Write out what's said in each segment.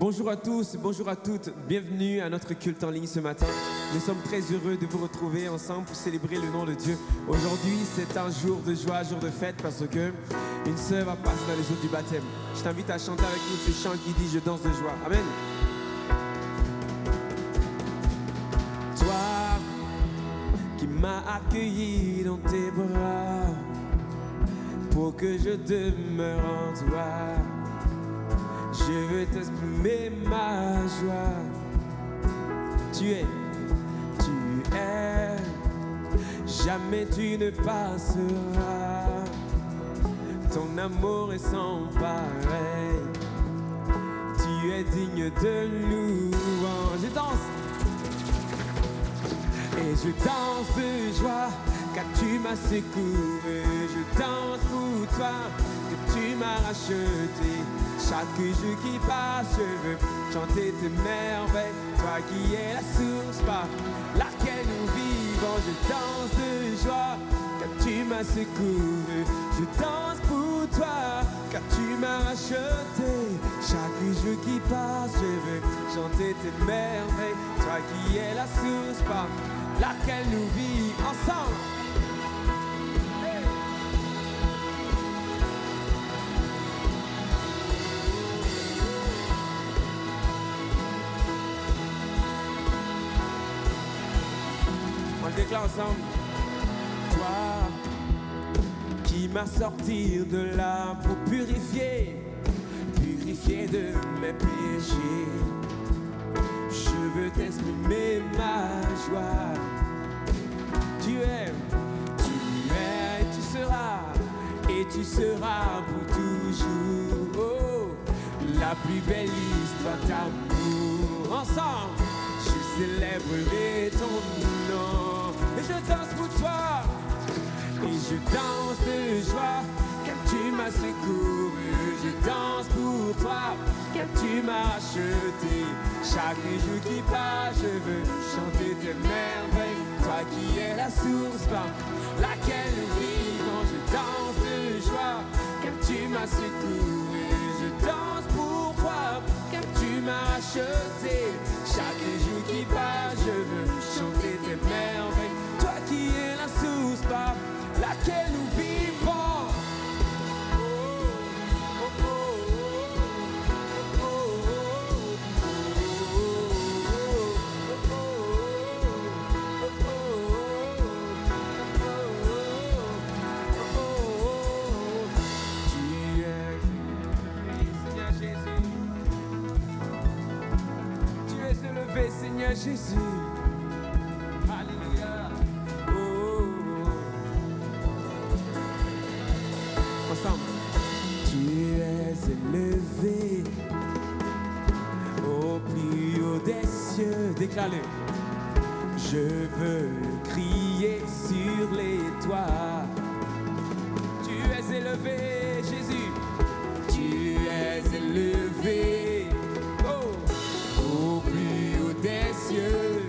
Bonjour à tous, bonjour à toutes, bienvenue à notre culte en ligne ce matin. Nous sommes très heureux de vous retrouver ensemble pour célébrer le nom de Dieu. Aujourd'hui, c'est un jour de joie, un jour de fête parce que une sœur va passer dans les eaux du baptême. Je t'invite à chanter avec nous ce chant qui dit « Je danse de joie ». Amen. Toi qui m'as accueilli dans tes bras pour que je demeure en toi. Je veux t'exprimer ma joie. Tu es, jamais tu ne passeras. Ton amour est sans pareil. Tu es digne de louange. Je danse. Et je danse de joie car tu m'as secouru. Je danse pour toi que tu m'as racheté. Chaque jour qui passe, je veux chanter tes merveilles. Toi qui es la source par laquelle nous vivons. Je danse de joie car tu m'as secouru. Je danse pour toi car tu m'as racheté. Chaque jour qui passe, je veux chanter tes merveilles. Toi qui es la source par laquelle nous vivons ensemble. On le déclare ensemble. Toi qui m'as sorti de là pour purifier de mes péchés. Je veux t'exprimer ma joie. Tu es, et tu seras pour toujours. Oh, la plus belle histoire d'amour. Ensemble, je célébrerai ton nom. Et je danse pour toi. Et je danse de joie car tu m'as secouru. Je danse pour toi car tu m'as racheté. Chaque jour qui passe, je veux chanter tes merveilles. Toi qui es la source par laquelle nous vivons. Je danse de joie car tu m'as secouru. Je danse pour toi car tu m'as racheté. Chaque jour qui passe, je veux chanter tes merveilles. Toi qui es la source par laquelle nous vivons. Seigneur Jésus, alléluia. Oh. Ensemble. Tu es élevé au plus haut des cieux. Déclare-le. Je veux crier sur les toits. Tu es élevé, Jésus. Tu es élevé. Au plus haut des cieux,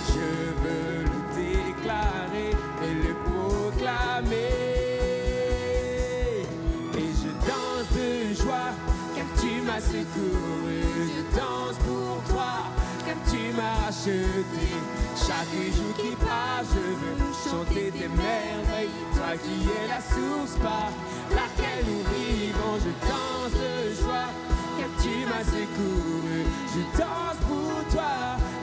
je veux le déclarer et le proclamer. Et je danse de joie car tu m'as secouru. Je danse pour toi car tu m'as racheté. Chaque jour qui passe, je veux chanter tes merveilles. Toi qui es la source par laquelle nous vivons. Je danse de joie car tu m'as secouru. Je danse pour toi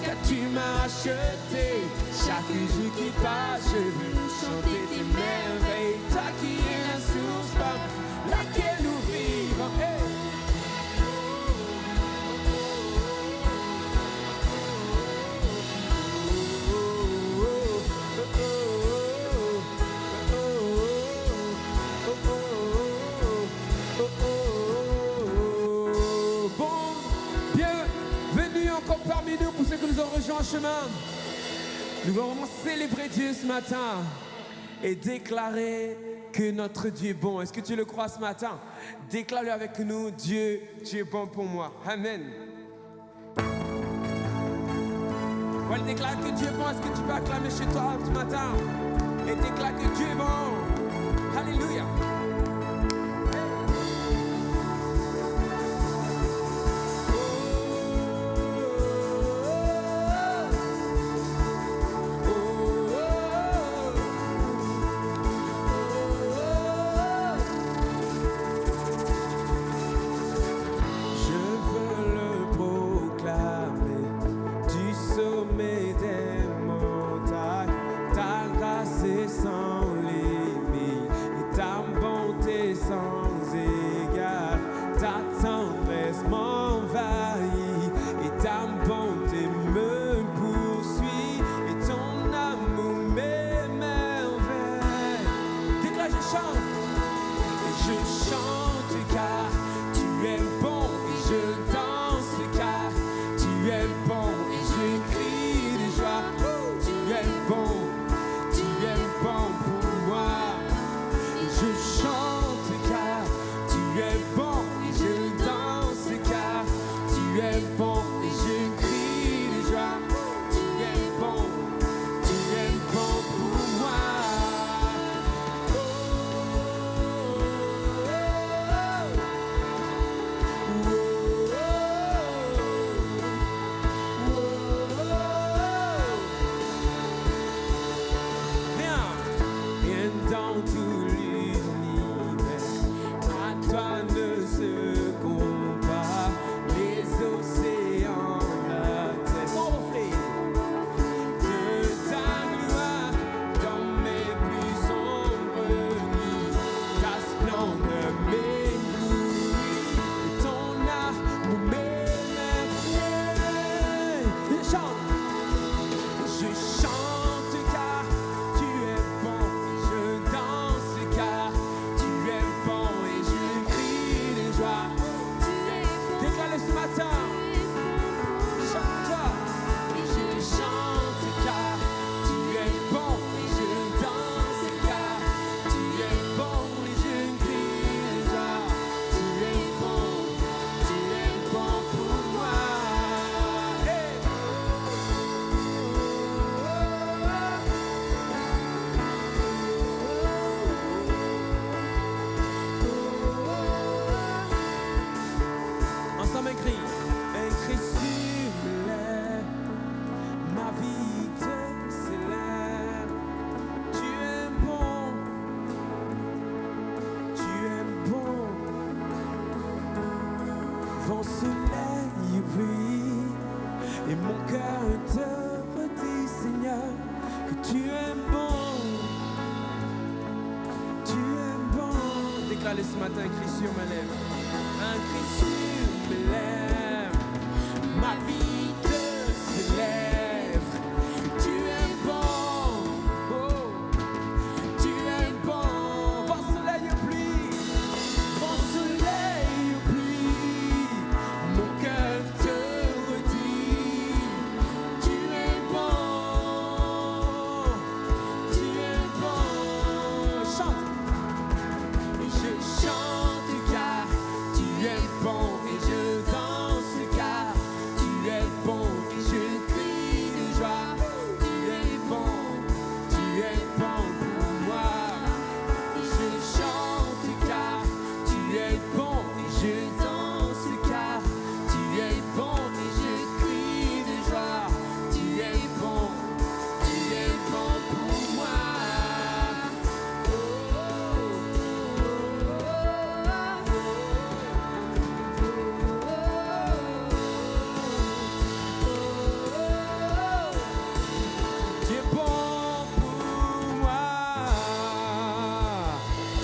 car tu m'as racheté. Chaque jour qui passe, je veux chanter tes merveilles. Toi qui es la source par laquelle nous vivons. Hey. Parmi nous, pour ceux que nous avons rejoints en chemin, nous allons vraiment célébrer Dieu ce matin et déclarer que notre Dieu est bon. Est-ce que tu le crois ce matin? Déclare-le avec nous, Dieu, tu es bon pour moi. Amen. On va déclarer que Dieu est bon. Est-ce que tu peux acclamer chez toi ce matin et déclarer que Dieu est bon? Alléluia. chante. Et je chante car tu es bon. Et je danse car tu es bon. Et je crie de joie. Tu es bon. Tu es bon pour moi. Et je chante car tu es bon. Et je danse car tu es bon. Et je crie de joie. Tu es bon. Tu es bon pour moi. Viens dans tout l'univers, à toi ne se compare les océans, la terre. De ta gloire dans mes plus sombres nuits, ta splendeur m'éblouit, ton amour m'émerveille. Je chante car tu es bon, je danse car tu es bon et je crie de joie. Déclare-le ce matin. Chante-toi. Et je chante car tu es bon et je danse car tu es bon et je crie de joie. Tu es bon pour moi. Hey. Ensemble, un cri sur mes lèvres, ma vie te célèbre. Tu es bon, vent, soleil et pluie, et mon cœur te redit, Seigneur, que tu es bon, Déclare-le ce matin, un cri sur mes lèvres, un cri sur mes lèvres, ma vie te célèbre. Tu es bon, oh, tu es bon, vent, soleil et pluie, mon cœur te redit, tu es bon, chante. Et je chante car tu es bon et je danse car tu es bon et je crie de joie. Tu es bon pour moi. Et je chante car tu es bon et je danse car tu es bon et je crie de joie. Tu es bon pour moi. Tu es bon pour moi.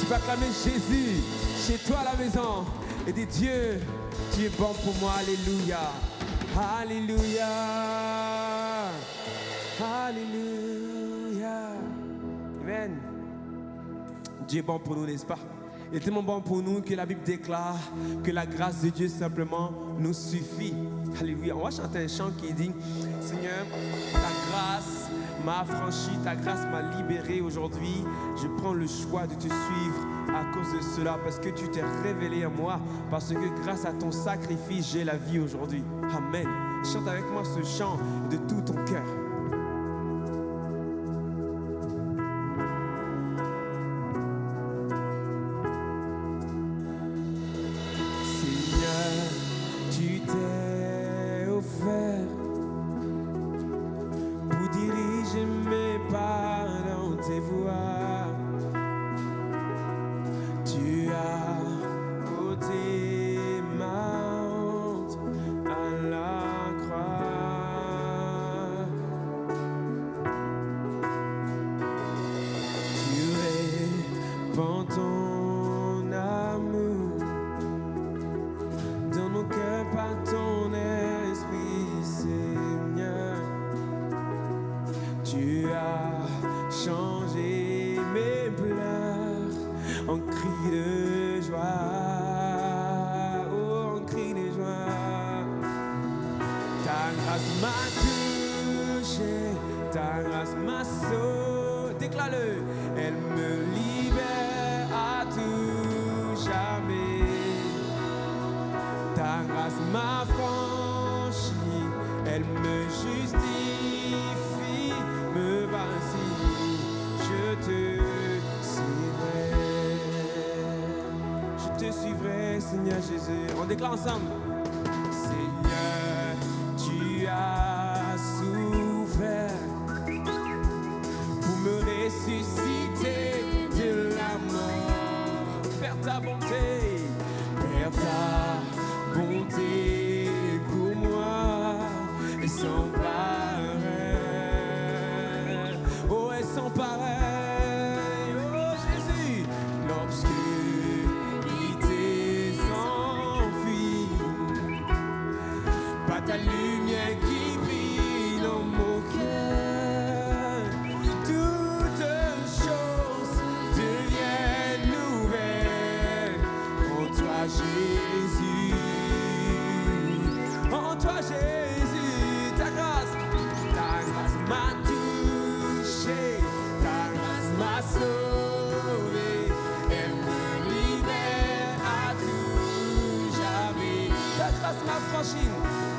Tu vas acclamer Jésus chez toi à la maison et dis Dieu, tu es bon pour moi. Alléluia. Alléluia. Alléluia. Amen. Dieu est bon pour nous, n'est-ce pas? Il est tellement bon pour nous que la Bible déclare que la grâce de Dieu simplement nous suffit. Alléluia. On va chanter un chant qui dit Seigneur, ta grâce m'a affranchi, ta grâce m'a libéré aujourd'hui. Je prends le choix de te suivre à cause de cela, parce que tu t'es révélé à moi, parce que grâce à ton sacrifice, j'ai la vie aujourd'hui. Amen. Chante avec moi ce chant de tout ton cœur. Seigneur, tu t'es offert pour diriger mes pas dans tes voies. Tu as ôté ma honte à la croix. Tu répands ton amour dans nos cœurs par ton esprit, Seigneur. Tu as changé mes pleurs on crie de joie, oh, on crie de joie. Ta grâce m'a touché, ta grâce m'a sauvé, déclare-le, elle me libère à tout jamais. Ta grâce m'a franchi, elle me justifie, me voici, je te suivrai. Je te suivrai, Seigneur Jésus. On déclare ensemble. Seigneur, tu as souffert pour me ressusciter de la mort. Père, ta bonté, Père, ta bonté pour moi est sans pareil. Oh, est sans pareil. Oh Jésus, l'obscurité s'enfuit, pas ta lumière qui brille dans mon cœur. Toutes choses deviennent nouvelles en toi, Jésus. En toi, Jésus, ta grâce m'a touché, ta grâce m'a sauvé, elle me libère à tout jamais. Ta grâce m'a franchi,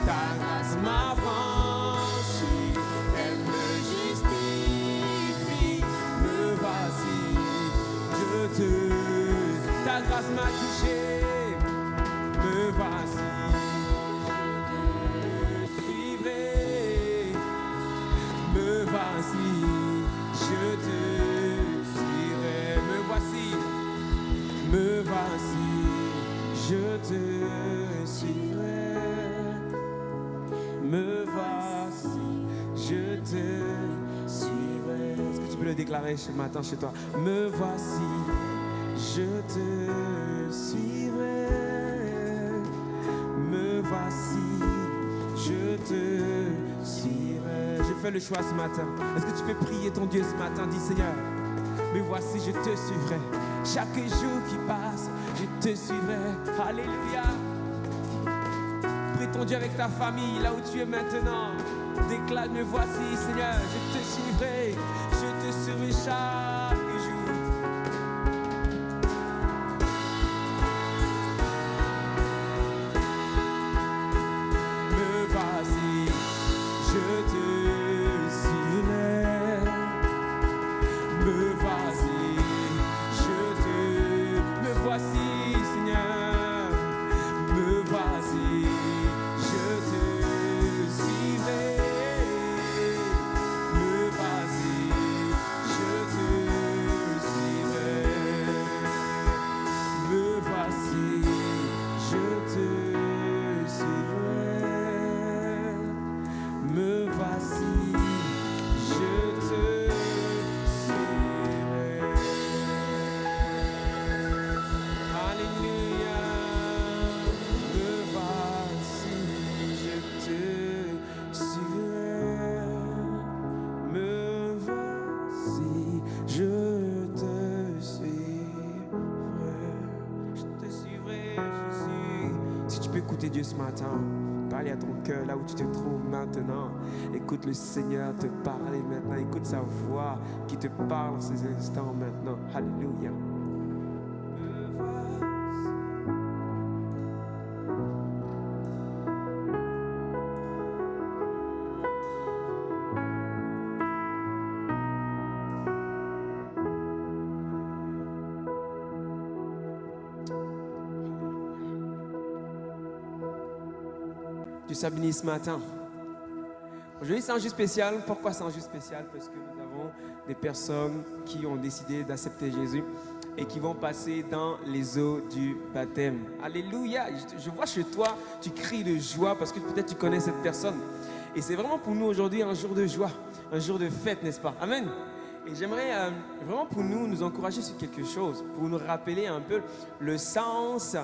ta grâce m'a franchi, elle me justifie, me voici, je te. Ta grâce m'a touché, me voici. Voici, je te suivrai. Me voici, je te suivrai. Me voici, je te suivrai. Est-ce que tu peux le déclarer ce matin chez toi? Me voici, je te suivrai. Me voici, je te suivrai. J'ai fait le choix ce matin. Est-ce que tu peux prier ton Dieu ce matin? Dis Seigneur, me voici, je te suivrai. Chaque jour qui passe, je te suivrai. Alléluia. Prie ton Dieu avec ta famille, là où tu es maintenant. Déclare, me voici Seigneur, je te suivrai. Je te suivrai chaque jour. Me voici, je te voici, Seigneur, me voici, je te suivrai. Me voici, je te suivrai. Me voici, je te suivrai. Me voici, je te suivrai. Alléluia, me voici, je te suivrai. Me voici, je te suivrai. Je te suivrai, Jésus. Si tu peux écouter Dieu ce matin, parler à ton cœur, là où tu te trouves maintenant. Écoute le Seigneur te parler maintenant. Écoute sa voix qui te parle en ces instants maintenant. Alléluia. Dieu soit béni ce matin. Aujourd'hui, c'est un jour spécial. Pourquoi c'est un jour spécial? Parce que nous avons des personnes qui ont décidé d'accepter Jésus et qui vont passer dans les eaux du baptême. Alléluia! Je vois chez toi, tu cries de joie parce que peut-être tu connais cette personne. Et c'est vraiment pour nous aujourd'hui un jour de joie, un jour de fête, n'est-ce pas? Amen! Et j'aimerais vraiment pour nous encourager sur quelque chose, pour nous rappeler un peu le sens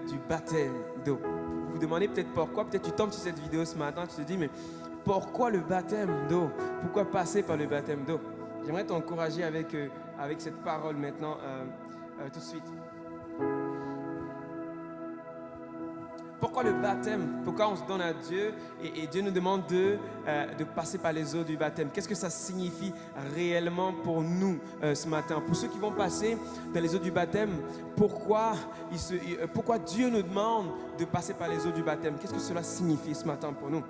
du baptême d'eau. Vous vous demandez peut-être pourquoi, peut-être tu tombes sur cette vidéo ce matin, tu te dis mais pourquoi le baptême d'eau? Pourquoi passer par le baptême d'eau? J'aimerais t'encourager avec cette parole maintenant tout de suite. Pourquoi le baptême? Pourquoi on se donne à Dieu et Dieu nous demande de passer par les eaux du baptême? Qu'est-ce que ça signifie réellement pour nous ce matin? Pour ceux qui vont passer dans les eaux du baptême, pourquoi Dieu nous demande de passer par les eaux du baptême? Qu'est-ce que cela signifie ce matin pour nous?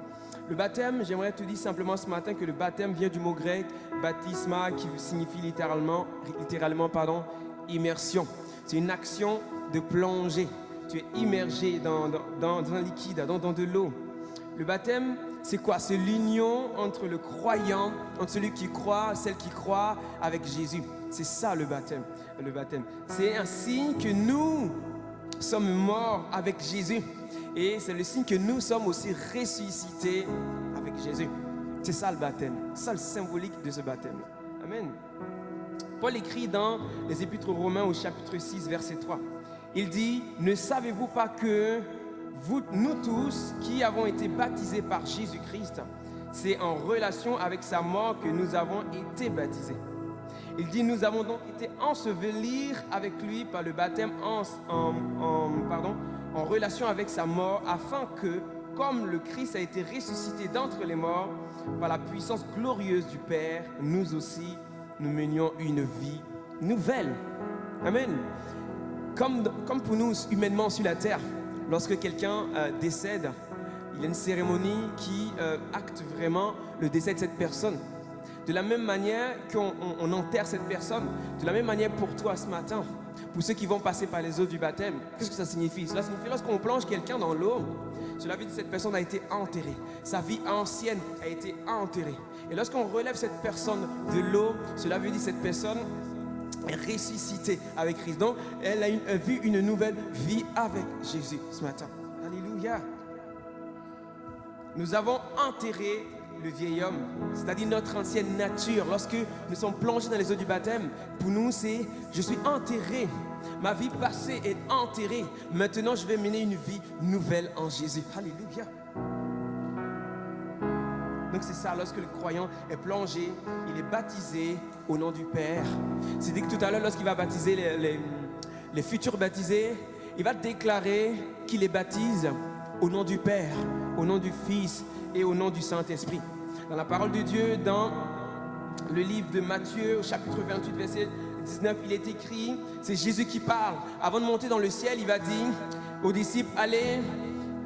Le baptême, j'aimerais te dire simplement ce matin que le baptême vient du mot grec baptisma qui signifie littéralement immersion. C'est une action de plongée. Tu es immergé dans un liquide, dans de l'eau. Le baptême, c'est quoi? C'est l'union entre le croyant, entre celui qui croit, celle qui croit avec Jésus. C'est ça le baptême. Le baptême. C'est un signe que nous sommes morts avec Jésus. Et c'est le signe que nous sommes aussi ressuscités avec Jésus. C'est ça le baptême. C'est ça le symbolique de ce baptême. Amen. Paul écrit dans les Épîtres aux Romains au chapitre 6, verset 3. Il dit, ne savez-vous pas que nous tous qui avons été baptisés par Jésus-Christ, c'est en relation avec sa mort que nous avons été baptisés. Il dit, nous avons donc été ensevelis avec lui par le baptême en relation avec sa mort, afin que, comme le Christ a été ressuscité d'entre les morts, par la puissance glorieuse du Père, nous aussi, nous menions une vie nouvelle. Amen. Comme pour nous, humainement sur la terre, lorsque quelqu'un décède, il y a une cérémonie qui acte vraiment le décès de cette personne. De la même manière qu'on enterre cette personne, de la même manière pour toi ce matin, pour ceux qui vont passer par les eaux du baptême, qu'est-ce que ça signifie? Cela signifie lorsqu'on plonge quelqu'un dans l'eau, cela veut dire que cette personne a été enterrée. Sa vie ancienne a été enterrée. Et lorsqu'on relève cette personne de l'eau, cela veut dire que cette personne ressuscité avec Christ. Donc, elle a vu une nouvelle vie avec Jésus ce matin. Alléluia. Nous avons enterré le vieil homme, c'est-à-dire notre ancienne nature. Lorsque nous sommes plongés dans les eaux du baptême, pour nous, c'est « je suis enterré ». Ma vie passée est enterrée. Maintenant, je vais mener une vie nouvelle en Jésus. Alléluia. Donc c'est ça, lorsque le croyant est plongé, il est baptisé au nom du Père. C'est dit que tout à l'heure, lorsqu'il va baptiser les futurs baptisés, il va déclarer qu'il les baptise au nom du Père, au nom du Fils et au nom du Saint-Esprit. Dans la parole de Dieu, dans le livre de Matthieu, au chapitre 28, verset 19, il est écrit, c'est Jésus qui parle. Avant de monter dans le ciel, il va dire aux disciples, allez,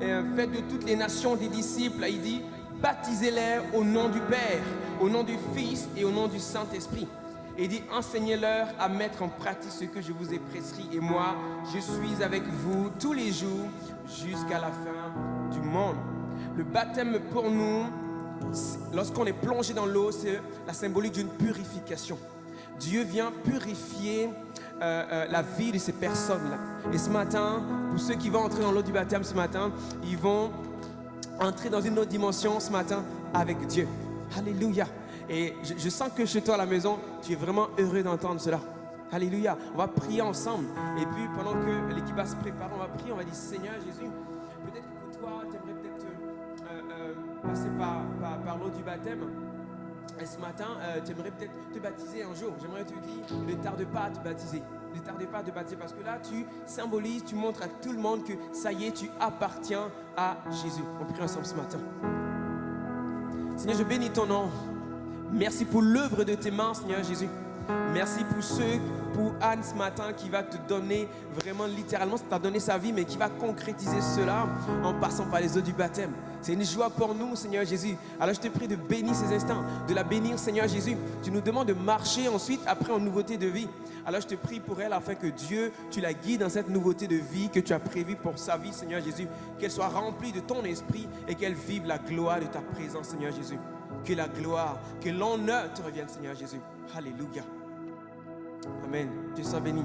faites de toutes les nations des disciples. Il dit, baptisez-les au nom du Père, au nom du Fils et au nom du Saint-Esprit. Et il dit, enseignez-leur à mettre en pratique ce que je vous ai prescrit. Et moi, je suis avec vous tous les jours jusqu'à la fin du monde. Le baptême pour nous, lorsqu'on est plongé dans l'eau, c'est la symbolique d'une purification. Dieu vient purifier la vie de ces personnes-là. Et ce matin, pour ceux qui vont entrer dans l'eau du baptême ce matin, ils vont entrer dans une autre dimension ce matin avec Dieu. Alléluia. Et je sens que chez toi à la maison, tu es vraiment heureux d'entendre cela. Alléluia. On va prier ensemble. Et puis pendant que l'équipe va se préparer, on va prier, on va dire Seigneur Jésus, peut-être que pour toi, tu aimerais peut-être passer par l'eau du baptême. Et ce matin, tu aimerais peut-être te baptiser un jour. J'aimerais te dire, ne tarde pas à te baptiser. Ne tarde pas à te baptiser parce que là, tu symbolises, tu montres à tout le monde que ça y est, tu appartiens à Jésus. On prie ensemble ce matin. Seigneur, je bénis ton nom. Merci pour l'œuvre de tes mains, Seigneur Jésus. Merci pour Anne ce matin qui va te donner vraiment littéralement, t'a donné sa vie, mais qui va concrétiser cela en passant par les eaux du baptême. C'est une joie pour nous, Seigneur Jésus. Alors je te prie de bénir ces instants, de la bénir, Seigneur Jésus. Tu nous demandes de marcher ensuite, après en nouveauté de vie. Alors je te prie pour elle afin que Dieu, tu la guides dans cette nouveauté de vie que tu as prévue pour sa vie, Seigneur Jésus. Qu'elle soit remplie de ton esprit et qu'elle vive la gloire de ta présence, Seigneur Jésus. Que la gloire, que l'honneur te revienne, Seigneur Jésus. Alléluia. Amen. Dieu soit béni.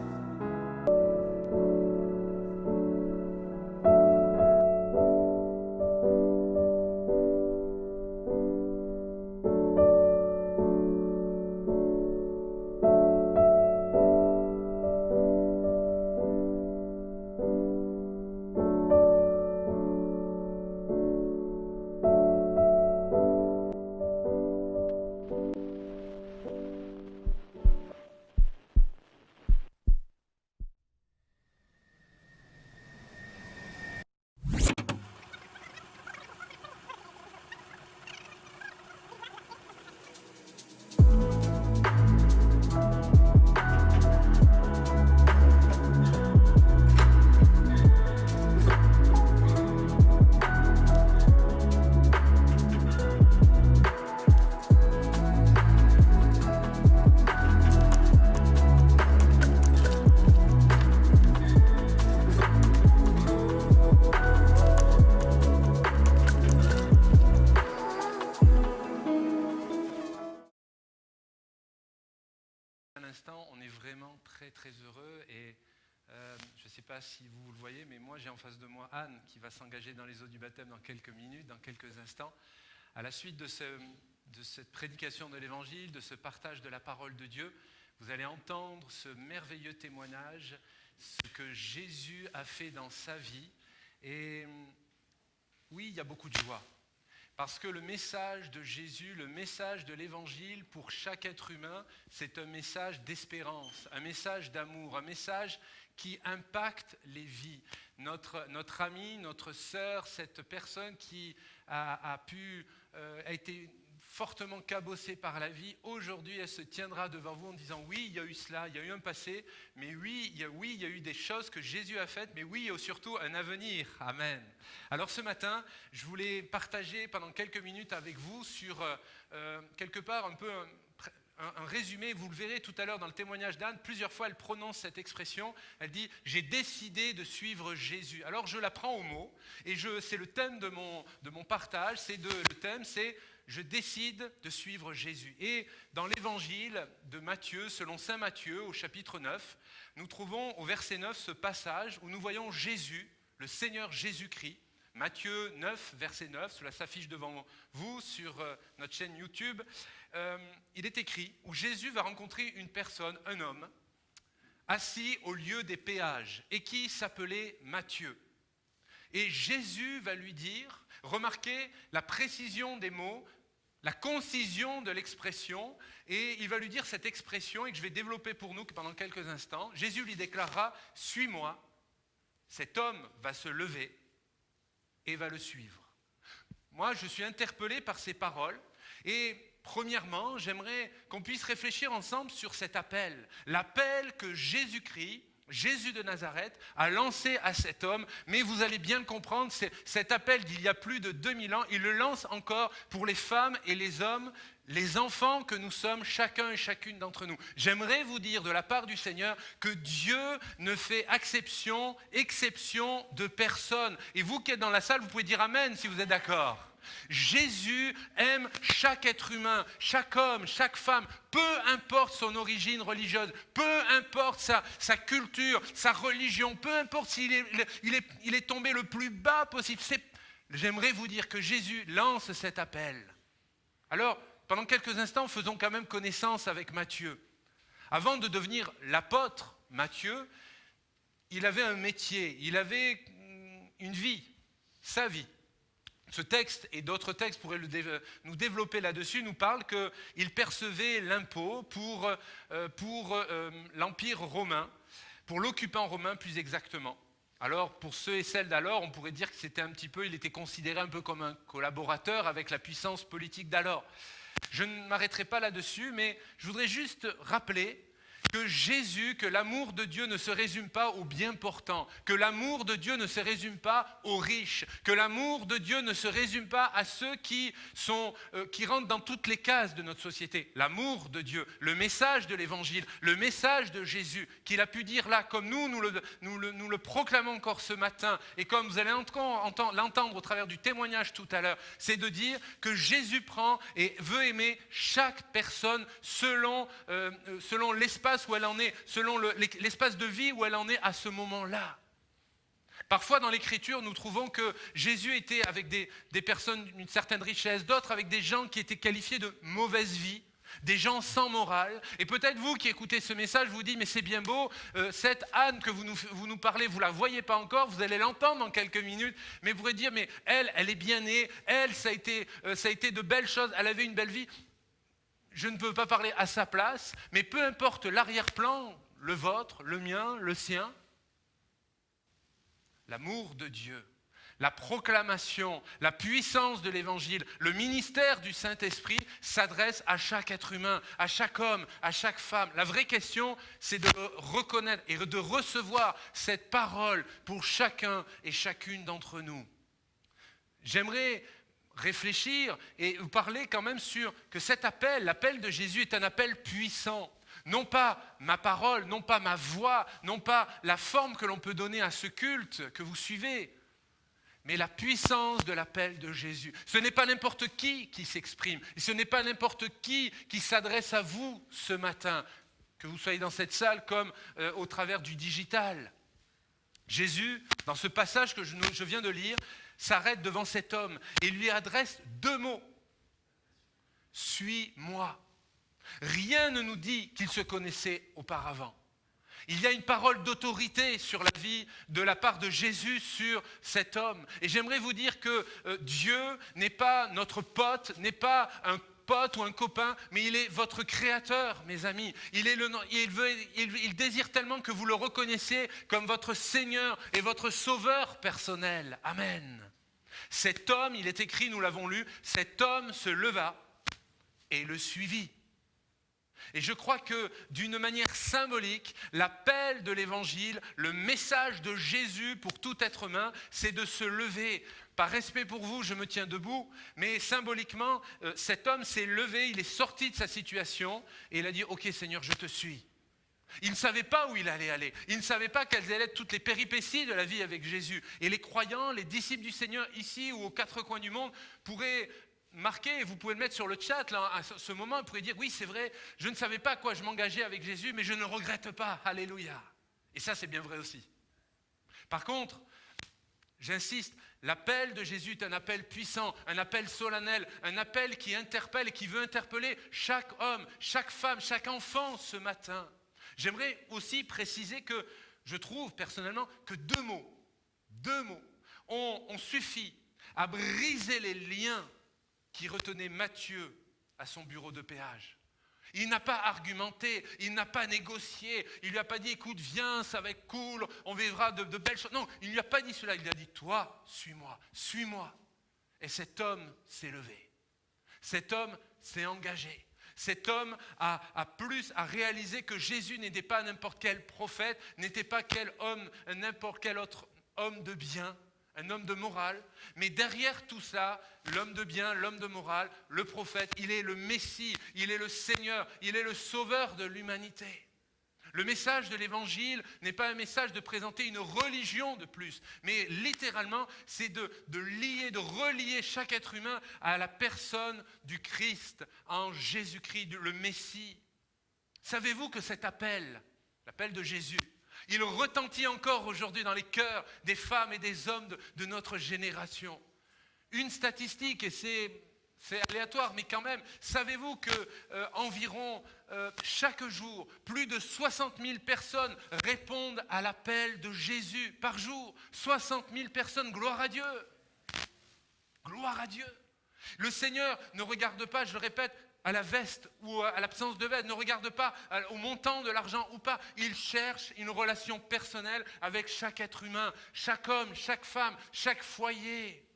très très heureux et je ne sais pas si vous le voyez, mais moi j'ai en face de moi Anne qui va s'engager dans les eaux du baptême dans quelques minutes, dans quelques instants. À la suite de cette prédication de l'Évangile, de ce partage de la parole de Dieu, vous allez entendre ce merveilleux témoignage, ce que Jésus a fait dans sa vie. Et oui, il y a beaucoup de joie. Parce que le message de Jésus, le message de l'Évangile pour chaque être humain, c'est un message d'espérance, un message d'amour, un message qui impacte les vies. Notre ami, notre sœur, cette personne qui a été fortement cabossée par la vie, aujourd'hui elle se tiendra devant vous en disant oui, il y a eu cela, il y a eu un passé, mais oui, il y a eu des choses que Jésus a faites, mais oui, il y a surtout un avenir. Amen. Alors ce matin, je voulais partager pendant quelques minutes avec vous sur quelque part un peu un résumé. Vous le verrez tout à l'heure dans le témoignage d'Anne, plusieurs fois elle prononce cette expression, elle dit « j'ai décidé de suivre Jésus ». Alors je la prends au mot, et c'est le thème de mon partage, le thème c'est « je décide de suivre Jésus ». Et dans l'évangile de Matthieu, selon saint Matthieu, au chapitre 9, nous trouvons au verset 9 ce passage où nous voyons Jésus, le Seigneur Jésus-Christ. Matthieu 9, verset 9, cela s'affiche devant vous sur notre chaîne YouTube. Il est écrit où Jésus va rencontrer une personne, un homme, assis au lieu des péages et qui s'appelait Matthieu. Et Jésus va lui dire, remarquez la précision des mots, la concision de l'expression, et il va lui dire cette expression et que je vais développer pour nous pendant quelques instants. Jésus lui déclarera « Suis-moi ». Cet homme va se lever et va le suivre. Moi, je suis interpellé par ces paroles et premièrement, j'aimerais qu'on puisse réfléchir ensemble sur cet appel. L'appel que Jésus-Christ, Jésus de Nazareth, a lancé à cet homme, mais vous allez bien le comprendre, cet appel d'il y a plus de 2000 ans, il le lance encore pour les femmes et les hommes, les enfants que nous sommes, chacun et chacune d'entre nous. J'aimerais vous dire de la part du Seigneur que Dieu ne fait exception de personne. Et vous qui êtes dans la salle, vous pouvez dire Amen si vous êtes d'accord. Jésus aime chaque être humain, chaque homme, chaque femme, peu importe son origine religieuse, peu importe sa culture, sa religion, peu importe s'il est tombé le plus bas possible. J'aimerais vous dire que Jésus lance cet appel. Alors, pendant quelques instants, faisons quand même connaissance avec Matthieu. Avant de devenir l'apôtre Matthieu, il avait un métier, il avait une vie, sa vie. Ce texte et d'autres textes pourraient nous développer là-dessus, nous parlent qu'il percevait l'impôt pour l'Empire romain, pour l'occupant romain plus exactement. Alors pour ceux et celles d'alors, on pourrait dire que il était considéré un peu comme un collaborateur avec la puissance politique d'alors. Je ne m'arrêterai pas là-dessus, mais je voudrais juste rappeler que l'amour de Dieu ne se résume pas aux bien portants, que l'amour de Dieu ne se résume pas aux riches, que l'amour de Dieu ne se résume pas à ceux qui rentrent dans toutes les cases de notre société. L'amour de Dieu, le message de l'Évangile, le message de Jésus, qu'il a pu dire là, comme nous le proclamons encore ce matin, et comme vous allez l'entendre au travers du témoignage tout à l'heure, c'est de dire que Jésus prend et veut aimer chaque personne selon l'espace où elle en est, selon l'espace de vie où elle en est à ce moment-là. Parfois dans l'Écriture, nous trouvons que Jésus était avec des personnes d'une certaine richesse, d'autres avec des gens qui étaient qualifiés de mauvaise vie, des gens sans morale. Et peut-être vous qui écoutez ce message, vous dites, mais c'est bien beau, cette Anne que vous nous parlez, vous ne la voyez pas encore, vous allez l'entendre dans quelques minutes, mais vous pourrez dire, mais elle est bien née, ça a été de belles choses, elle avait une belle vie. Je ne peux pas parler à sa place, mais peu importe l'arrière-plan, le vôtre, le mien, le sien, l'amour de Dieu, la proclamation, la puissance de l'Évangile, le ministère du Saint-Esprit s'adresse à chaque être humain, à chaque homme, à chaque femme. La vraie question, c'est de reconnaître et de recevoir cette parole pour chacun et chacune d'entre nous. J'aimerais réfléchir et vous parler quand même sur que cet appel, l'appel de Jésus est un appel puissant. Non pas ma parole, non pas ma voix, non pas la forme que l'on peut donner à ce culte que vous suivez, mais la puissance de l'appel de Jésus. Ce n'est pas n'importe qui s'exprime, et ce n'est pas n'importe qui s'adresse à vous ce matin. que vous soyez dans cette salle comme au travers du digital. Jésus, dans ce passage que je viens de lire, s'arrête devant cet homme et lui adresse 2 mots. Suis-moi. Rien ne nous dit qu'il se connaissait auparavant. Il y a une parole d'autorité sur la vie de la part de Jésus sur cet homme. Et j'aimerais vous dire que Dieu n'est pas notre pote, n'est pas un pote ou un copain, mais il est votre créateur, mes amis. Il désire tellement que vous le reconnaissiez comme votre Seigneur et votre sauveur personnel. Amen. Cet homme, il est écrit, nous l'avons lu, cet homme se leva et le suivit. Et je crois que d'une manière symbolique, l'appel de l'Évangile, le message de Jésus pour tout être humain, c'est de se lever. Par respect pour vous, je me tiens debout, mais symboliquement, cet homme s'est levé, il est sorti de sa situation et il a dit « Ok Seigneur, je te suis ». Il ne savait pas où il allait aller, il ne savait pas quelles allaient être toutes les péripéties de la vie avec Jésus. Et les croyants, les disciples du Seigneur, ici ou aux 4 coins du monde, pourraient marquer, vous pouvez le mettre sur le chat, là, à ce moment, vous pourrez dire, oui, c'est vrai, je ne savais pas à quoi je m'engageais avec Jésus, mais je ne regrette pas, alléluia. Et ça, c'est bien vrai aussi. Par contre, j'insiste, l'appel de Jésus est un appel puissant, un appel solennel, un appel qui interpelle et qui veut interpeller chaque homme, chaque femme, chaque enfant ce matin. J'aimerais aussi préciser que je trouve personnellement que 2 mots ont suffi à briser les liens qui retenait Matthieu à son bureau de péage. Il n'a pas argumenté, il n'a pas négocié, il ne lui a pas dit « écoute, viens, ça va être cool, on verra de belles choses ». Non, il ne lui a pas dit cela, il lui a dit « toi, suis-moi, suis-moi ». Et cet homme s'est levé, cet homme s'est engagé. Cet homme a réalisé que Jésus n'était pas n'importe quel prophète, n'était pas n'importe quel autre homme de bien, un homme de morale, mais derrière tout ça, l'homme de bien, l'homme de morale, le prophète, il est le Messie, il est le Seigneur, il est le sauveur de l'humanité. Le message de l'Évangile n'est pas un message de présenter une religion de plus, mais littéralement, c'est de relier chaque être humain à la personne du Christ, en Jésus-Christ, le Messie. Savez-vous que cet appel, l'appel de Jésus, il retentit encore aujourd'hui dans les cœurs des femmes et des hommes de notre génération. Une statistique, et c'est aléatoire, mais quand même, savez-vous qu'environ chaque jour, plus de 60 000 personnes répondent à l'appel de Jésus par jour. 60 000 personnes, gloire à Dieu. Gloire à Dieu. Le Seigneur ne regarde pas, je le répète, à la veste ou à l'absence de veste, ne regarde pas au montant de l'argent ou pas. Il cherche une relation personnelle avec chaque être humain, chaque homme, chaque femme, chaque foyer.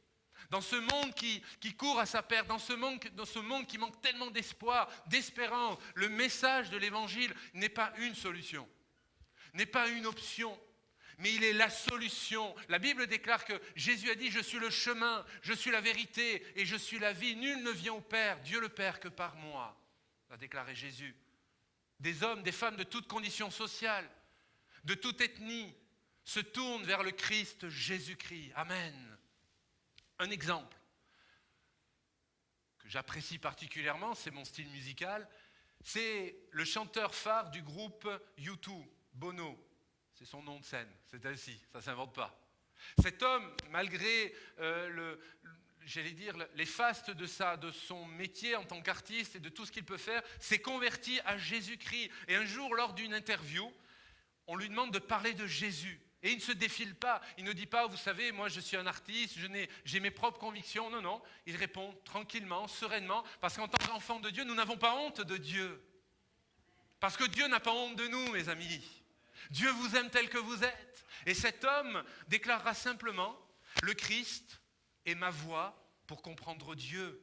Dans ce monde qui court à sa perte, dans ce monde qui manque tellement d'espoir, d'espérance, le message de l'Évangile n'est pas une solution, n'est pas une option, mais il est la solution. La Bible déclare que Jésus a dit « Je suis le chemin, je suis la vérité et je suis la vie. Nul ne vient au Père, Dieu le Père, que par moi. » a déclaré Jésus. Des hommes, des femmes de toutes conditions sociales, de toute ethnie, se tournent vers le Christ Jésus-Christ. Amen. Un exemple que j'apprécie particulièrement, c'est mon style musical, c'est le chanteur phare du groupe U2, Bono. C'est son nom de scène, c'est ainsi, ça ne s'invente pas. Cet homme, malgré les fastes de son métier en tant qu'artiste et de tout ce qu'il peut faire, s'est converti à Jésus-Christ. Et un jour, lors d'une interview, on lui demande de parler de Jésus. Et il ne se défile pas, il ne dit pas, vous savez, moi je suis un artiste, j'ai mes propres convictions. Non, non, il répond tranquillement, sereinement, parce qu'en tant qu'enfant de Dieu, nous n'avons pas honte de Dieu. Parce que Dieu n'a pas honte de nous, mes amis. Dieu vous aime tel que vous êtes. Et cet homme déclarera simplement, le Christ est ma voie pour comprendre Dieu.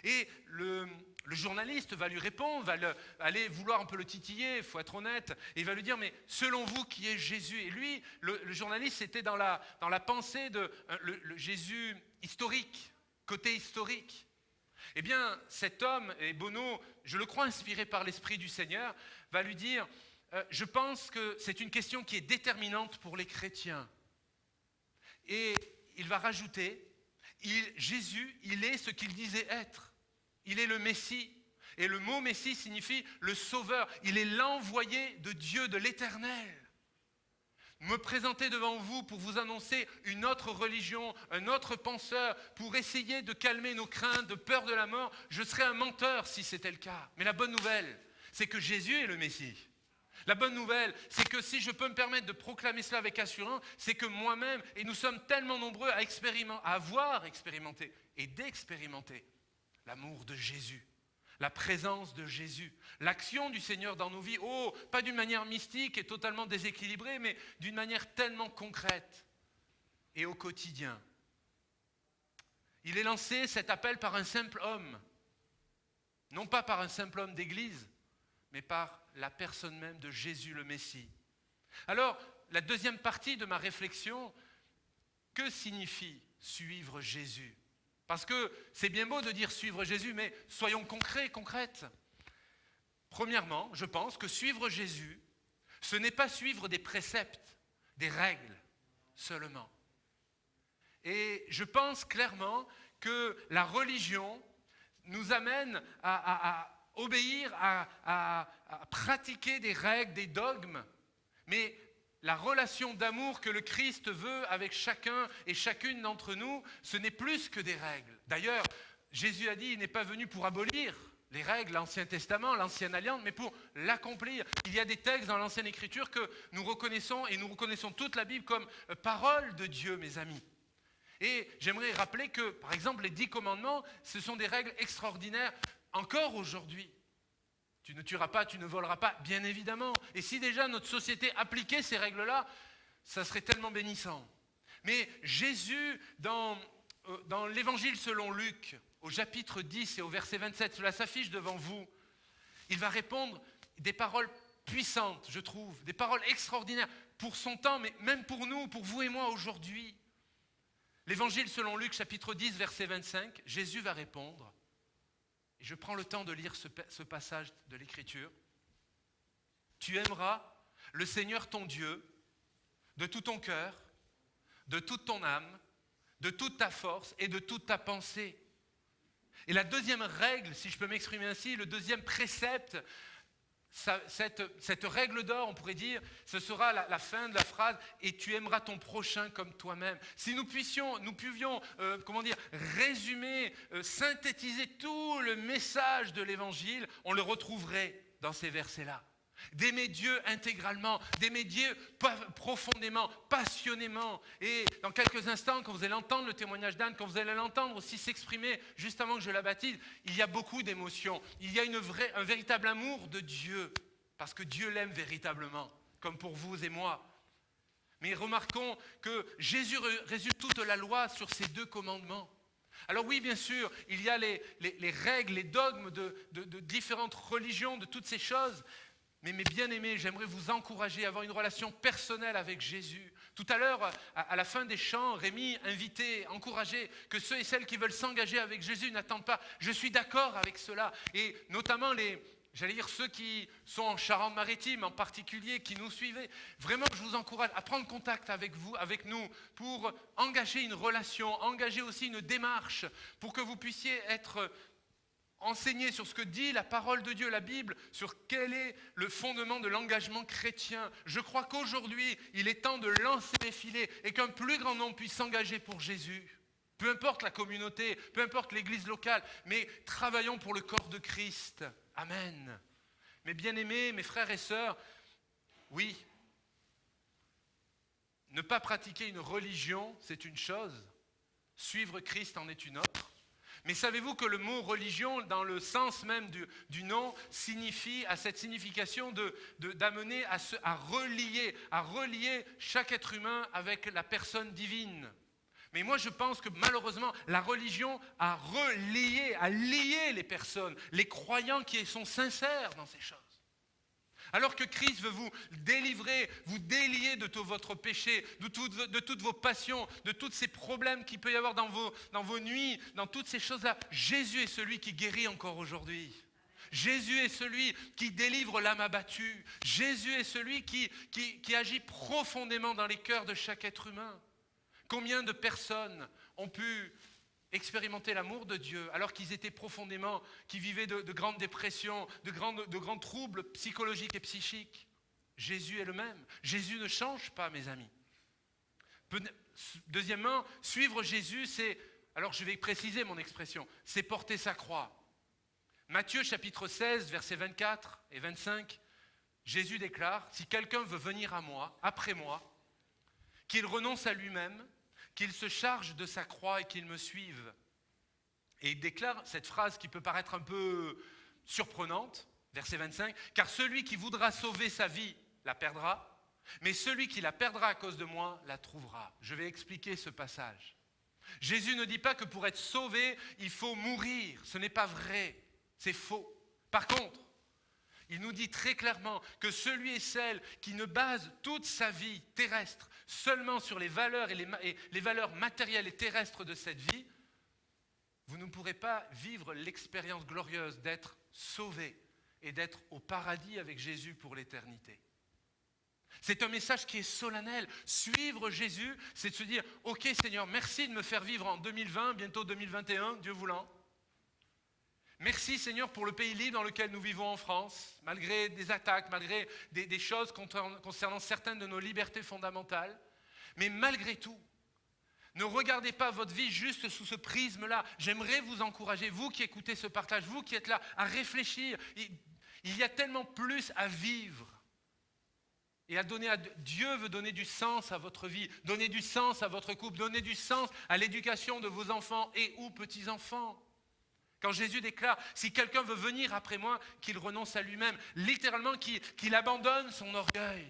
Et le journaliste va lui répondre, va aller vouloir un peu le titiller, il faut être honnête, et il va lui dire, mais selon vous, qui est Jésus ? Et lui, le journaliste, était dans la pensée de le Jésus historique, côté historique. Eh bien, cet homme, et Bono, je le crois inspiré par l'Esprit du Seigneur, va lui dire, je pense que c'est une question qui est déterminante pour les chrétiens. Et il va rajouter, Jésus, il est ce qu'il disait être. Il est le Messie. Et le mot Messie signifie le Sauveur. Il est l'envoyé de Dieu, de l'Éternel. Me présenter devant vous pour vous annoncer une autre religion, un autre penseur, pour essayer de calmer nos craintes, de peur de la mort, je serais un menteur si c'était le cas. Mais la bonne nouvelle, c'est que Jésus est le Messie. La bonne nouvelle, c'est que si je peux me permettre de proclamer cela avec assurance, c'est que moi-même, et nous sommes tellement nombreux à avoir expérimenté et d'expérimenter l'amour de Jésus, la présence de Jésus, l'action du Seigneur dans nos vies, pas d'une manière mystique et totalement déséquilibrée, mais d'une manière tellement concrète et au quotidien. Il est lancé cet appel par un simple homme, non pas par un simple homme d'église, mais par la personne même de Jésus le Messie. Alors, la deuxième partie de ma réflexion, que signifie suivre Jésus ? Parce que c'est bien beau de dire suivre Jésus, mais soyons concrètes. Premièrement, je pense que suivre Jésus, ce n'est pas suivre des préceptes, des règles seulement. Et je pense clairement que la religion nous amène à obéir, à pratiquer des règles, des dogmes, mais la relation d'amour que le Christ veut avec chacun et chacune d'entre nous, ce n'est plus que des règles. D'ailleurs, Jésus a dit, il n'est pas venu pour abolir les règles, l'Ancien Testament, l'Ancienne Alliance, mais pour l'accomplir. Il y a des textes dans l'Ancienne Écriture que nous reconnaissons, et nous reconnaissons toute la Bible comme parole de Dieu, mes amis. Et j'aimerais rappeler que, par exemple, les 10 commandements, ce sont des règles extraordinaires encore aujourd'hui. Tu ne tueras pas, tu ne voleras pas, bien évidemment. Et si déjà notre société appliquait ces règles-là, ça serait tellement bénissant. Mais Jésus, dans l'Évangile selon Luc, au chapitre 10 et au verset 27, cela s'affiche devant vous, il va répondre des paroles puissantes, je trouve, des paroles extraordinaires pour son temps, mais même pour nous, pour vous et moi aujourd'hui. L'Évangile selon Luc, chapitre 10, verset 25, Jésus va répondre. Et je prends le temps de lire ce passage de l'Écriture. Tu aimeras le Seigneur ton Dieu de tout ton cœur, de toute ton âme, de toute ta force et de toute ta pensée. Et la deuxième règle, si je peux m'exprimer ainsi, le deuxième précepte, cette règle d'or, on pourrait dire, ce sera la fin de la phrase « et tu aimeras ton prochain comme toi-même ». Si nous pouvions résumer, synthétiser tout le message de l'Évangile, on le retrouverait dans ces versets-là. D'aimer Dieu intégralement, d'aimer Dieu profondément, passionnément. Et dans quelques instants, quand vous allez entendre le témoignage d'Anne, quand vous allez l'entendre aussi s'exprimer juste avant que je la baptise, il y a beaucoup d'émotions. Il y a un véritable amour de Dieu, parce que Dieu l'aime véritablement, comme pour vous et moi. Mais remarquons que Jésus résume toute la loi sur ces 2 commandements. Alors oui, bien sûr, il y a les règles, les dogmes de différentes religions, de toutes ces choses. Mais mes bien-aimés, j'aimerais vous encourager à avoir une relation personnelle avec Jésus. Tout à l'heure, à la fin des chants, Rémi invitait, encourageait que ceux et celles qui veulent s'engager avec Jésus n'attendent pas. Je suis d'accord avec cela. Et notamment ceux qui sont en Charente-Maritime en particulier, qui nous suivez. Vraiment, je vous encourage à prendre contact avec nous, pour engager une relation, engager aussi une démarche, pour que vous puissiez être enseigner sur ce que dit la parole de Dieu, la Bible, sur quel est le fondement de l'engagement chrétien. Je crois qu'aujourd'hui, il est temps de lancer les filets et qu'un plus grand nombre puisse s'engager pour Jésus. Peu importe la communauté, peu importe l'église locale, mais travaillons pour le corps de Christ. Amen. Mes bien-aimés, mes frères et sœurs, oui, ne pas pratiquer une religion, c'est une chose. Suivre Christ en est une autre. Mais savez-vous que le mot religion, dans le sens même du nom, a cette signification d'amener à relier chaque être humain avec la personne divine. Mais moi je pense que malheureusement, la religion a lié les personnes, les croyants qui sont sincères dans ces choses. Alors que Christ veut vous délivrer, vous délier de tout votre péché, de toutes vos passions, de tous ces problèmes qu'il peut y avoir dans vos nuits, dans toutes ces choses-là. Jésus est celui qui guérit encore aujourd'hui. Jésus est celui qui délivre l'âme abattue. Jésus est celui qui agit profondément dans les cœurs de chaque être humain. Combien de personnes ont pu expérimenter l'amour de Dieu alors qu'ils étaient profondément, qui vivaient de grandes dépressions, de grands troubles psychologiques et psychiques. Jésus est le même. Jésus ne change pas, mes amis. Deuxièmement, suivre Jésus, c'est, alors je vais préciser mon expression, c'est porter sa croix. Matthieu chapitre 16, versets 24 et 25, Jésus déclare, « Si quelqu'un veut venir à moi, après moi, qu'il renonce à lui-même, qu'il se charge de sa croix et qu'il me suive. » Et il déclare cette phrase qui peut paraître un peu surprenante, verset 25, « Car celui qui voudra sauver sa vie la perdra, mais celui qui la perdra à cause de moi la trouvera. » Je vais expliquer ce passage. Jésus ne dit pas que pour être sauvé, il faut mourir. Ce n'est pas vrai, c'est faux. Par contre, il nous dit très clairement que celui et celle qui ne base toute sa vie terrestre seulement sur les valeurs et les valeurs matérielles et terrestres de cette vie, vous ne pourrez pas vivre l'expérience glorieuse d'être sauvé et d'être au paradis avec Jésus pour l'éternité. C'est un message qui est solennel. Suivre Jésus, c'est de se dire « Ok Seigneur, merci de me faire vivre en 2020, bientôt 2021, Dieu voulant. Merci Seigneur pour le pays libre dans lequel nous vivons en France, malgré des attaques, malgré des choses concernant certaines de nos libertés fondamentales. Mais malgré tout, ne regardez pas votre vie juste sous ce prisme-là. J'aimerais vous encourager, vous qui écoutez ce partage, vous qui êtes là, à réfléchir. Il y a tellement plus à vivre et à donner à Dieu veut donner du sens à votre vie, donner du sens à votre couple, donner du sens à l'éducation de vos enfants et ou petits-enfants. Quand Jésus déclare, si quelqu'un veut venir après moi, qu'il renonce à lui-même, littéralement qu'il abandonne son orgueil.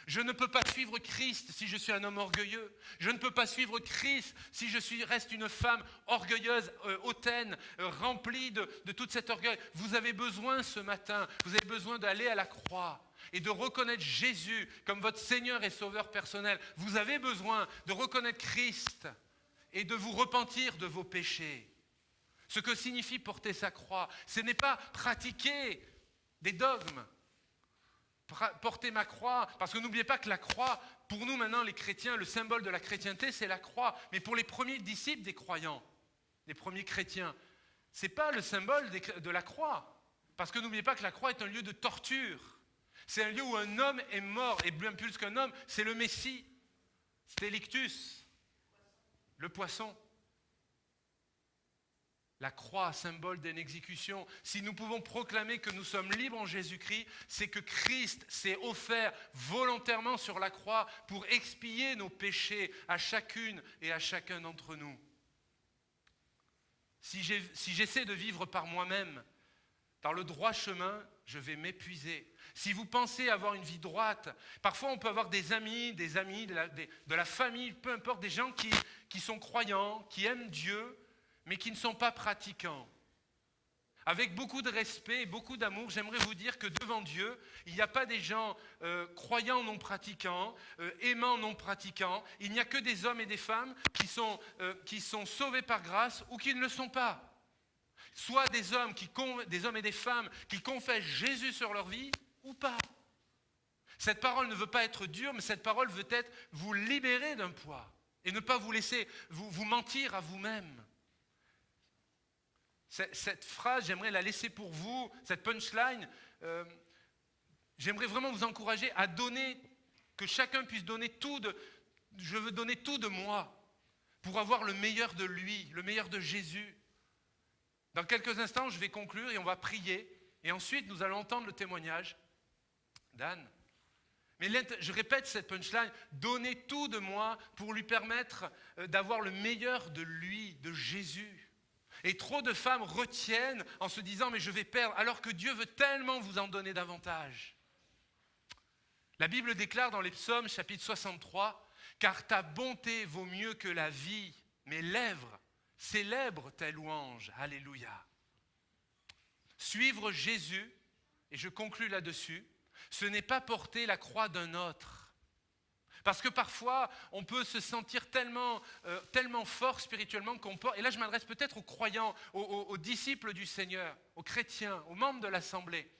Je ne peux pas suivre Christ si je suis un homme orgueilleux. Je ne peux pas suivre Christ si reste une femme orgueilleuse, hautaine, remplie de tout cet orgueil. Vous avez besoin ce matin, vous avez besoin d'aller à la croix et de reconnaître Jésus comme votre Seigneur et Sauveur personnel. Vous avez besoin de reconnaître Christ et de vous repentir de vos péchés. Ce que signifie porter sa croix, ce n'est pas pratiquer des dogmes. Porter ma croix, parce que n'oubliez pas que la croix, pour nous maintenant les chrétiens, le symbole de la chrétienté, c'est la croix. Mais pour les premiers disciples des croyants, les premiers chrétiens, ce n'est pas le symbole de la croix. Parce que n'oubliez pas que la croix est un lieu de torture. C'est un lieu où un homme est mort, et bien plus qu'un homme, c'est le Messie. C'était l'ictus, le poisson. La croix, symbole d'une exécution. Si nous pouvons proclamer que nous sommes libres en Jésus-Christ, c'est que Christ s'est offert volontairement sur la croix pour expier nos péchés à chacune et à chacun d'entre nous. Si j'essaie de vivre par moi-même, dans le droit chemin, je vais m'épuiser. Si vous pensez avoir une vie droite, parfois on peut avoir des amis, de la famille, peu importe, des gens qui sont croyants, qui aiment Dieu, mais qui ne sont pas pratiquants. Avec beaucoup de respect et beaucoup d'amour, j'aimerais vous dire que devant Dieu, il n'y a pas des gens croyants non pratiquants, aimants non pratiquants. Il n'y a que des hommes et des femmes qui sont sauvés par grâce ou qui ne le sont pas. Soit des hommes et des femmes qui confessent Jésus sur leur vie ou pas. Cette parole ne veut pas être dure, mais cette parole veut être vous libérer d'un poids et ne pas vous laisser vous mentir à vous-même. Cette phrase, j'aimerais la laisser pour vous, cette punchline, j'aimerais vraiment vous encourager à donner, que chacun puisse donner je veux donner tout de moi pour avoir le meilleur de lui, le meilleur de Jésus. Dans quelques instants, je vais conclure et on va prier. Et ensuite, nous allons entendre le témoignage d'Anne. Mais je répète cette punchline, donnez tout de moi pour lui permettre d'avoir le meilleur de lui, de Jésus. Et trop de femmes retiennent en se disant « mais je vais perdre » alors que Dieu veut tellement vous en donner davantage. La Bible déclare dans les Psaumes chapitre 63 « car ta bonté vaut mieux que la vie, mes lèvres célèbrent tes louanges. » Alléluia. Suivre Jésus, et je conclus là-dessus, ce n'est pas porter la croix d'un autre. Parce que parfois, on peut se sentir tellement fort spirituellement qu'on porte, et là je m'adresse peut-être aux croyants, aux disciples du Seigneur, aux chrétiens, aux membres de l'Assemblée.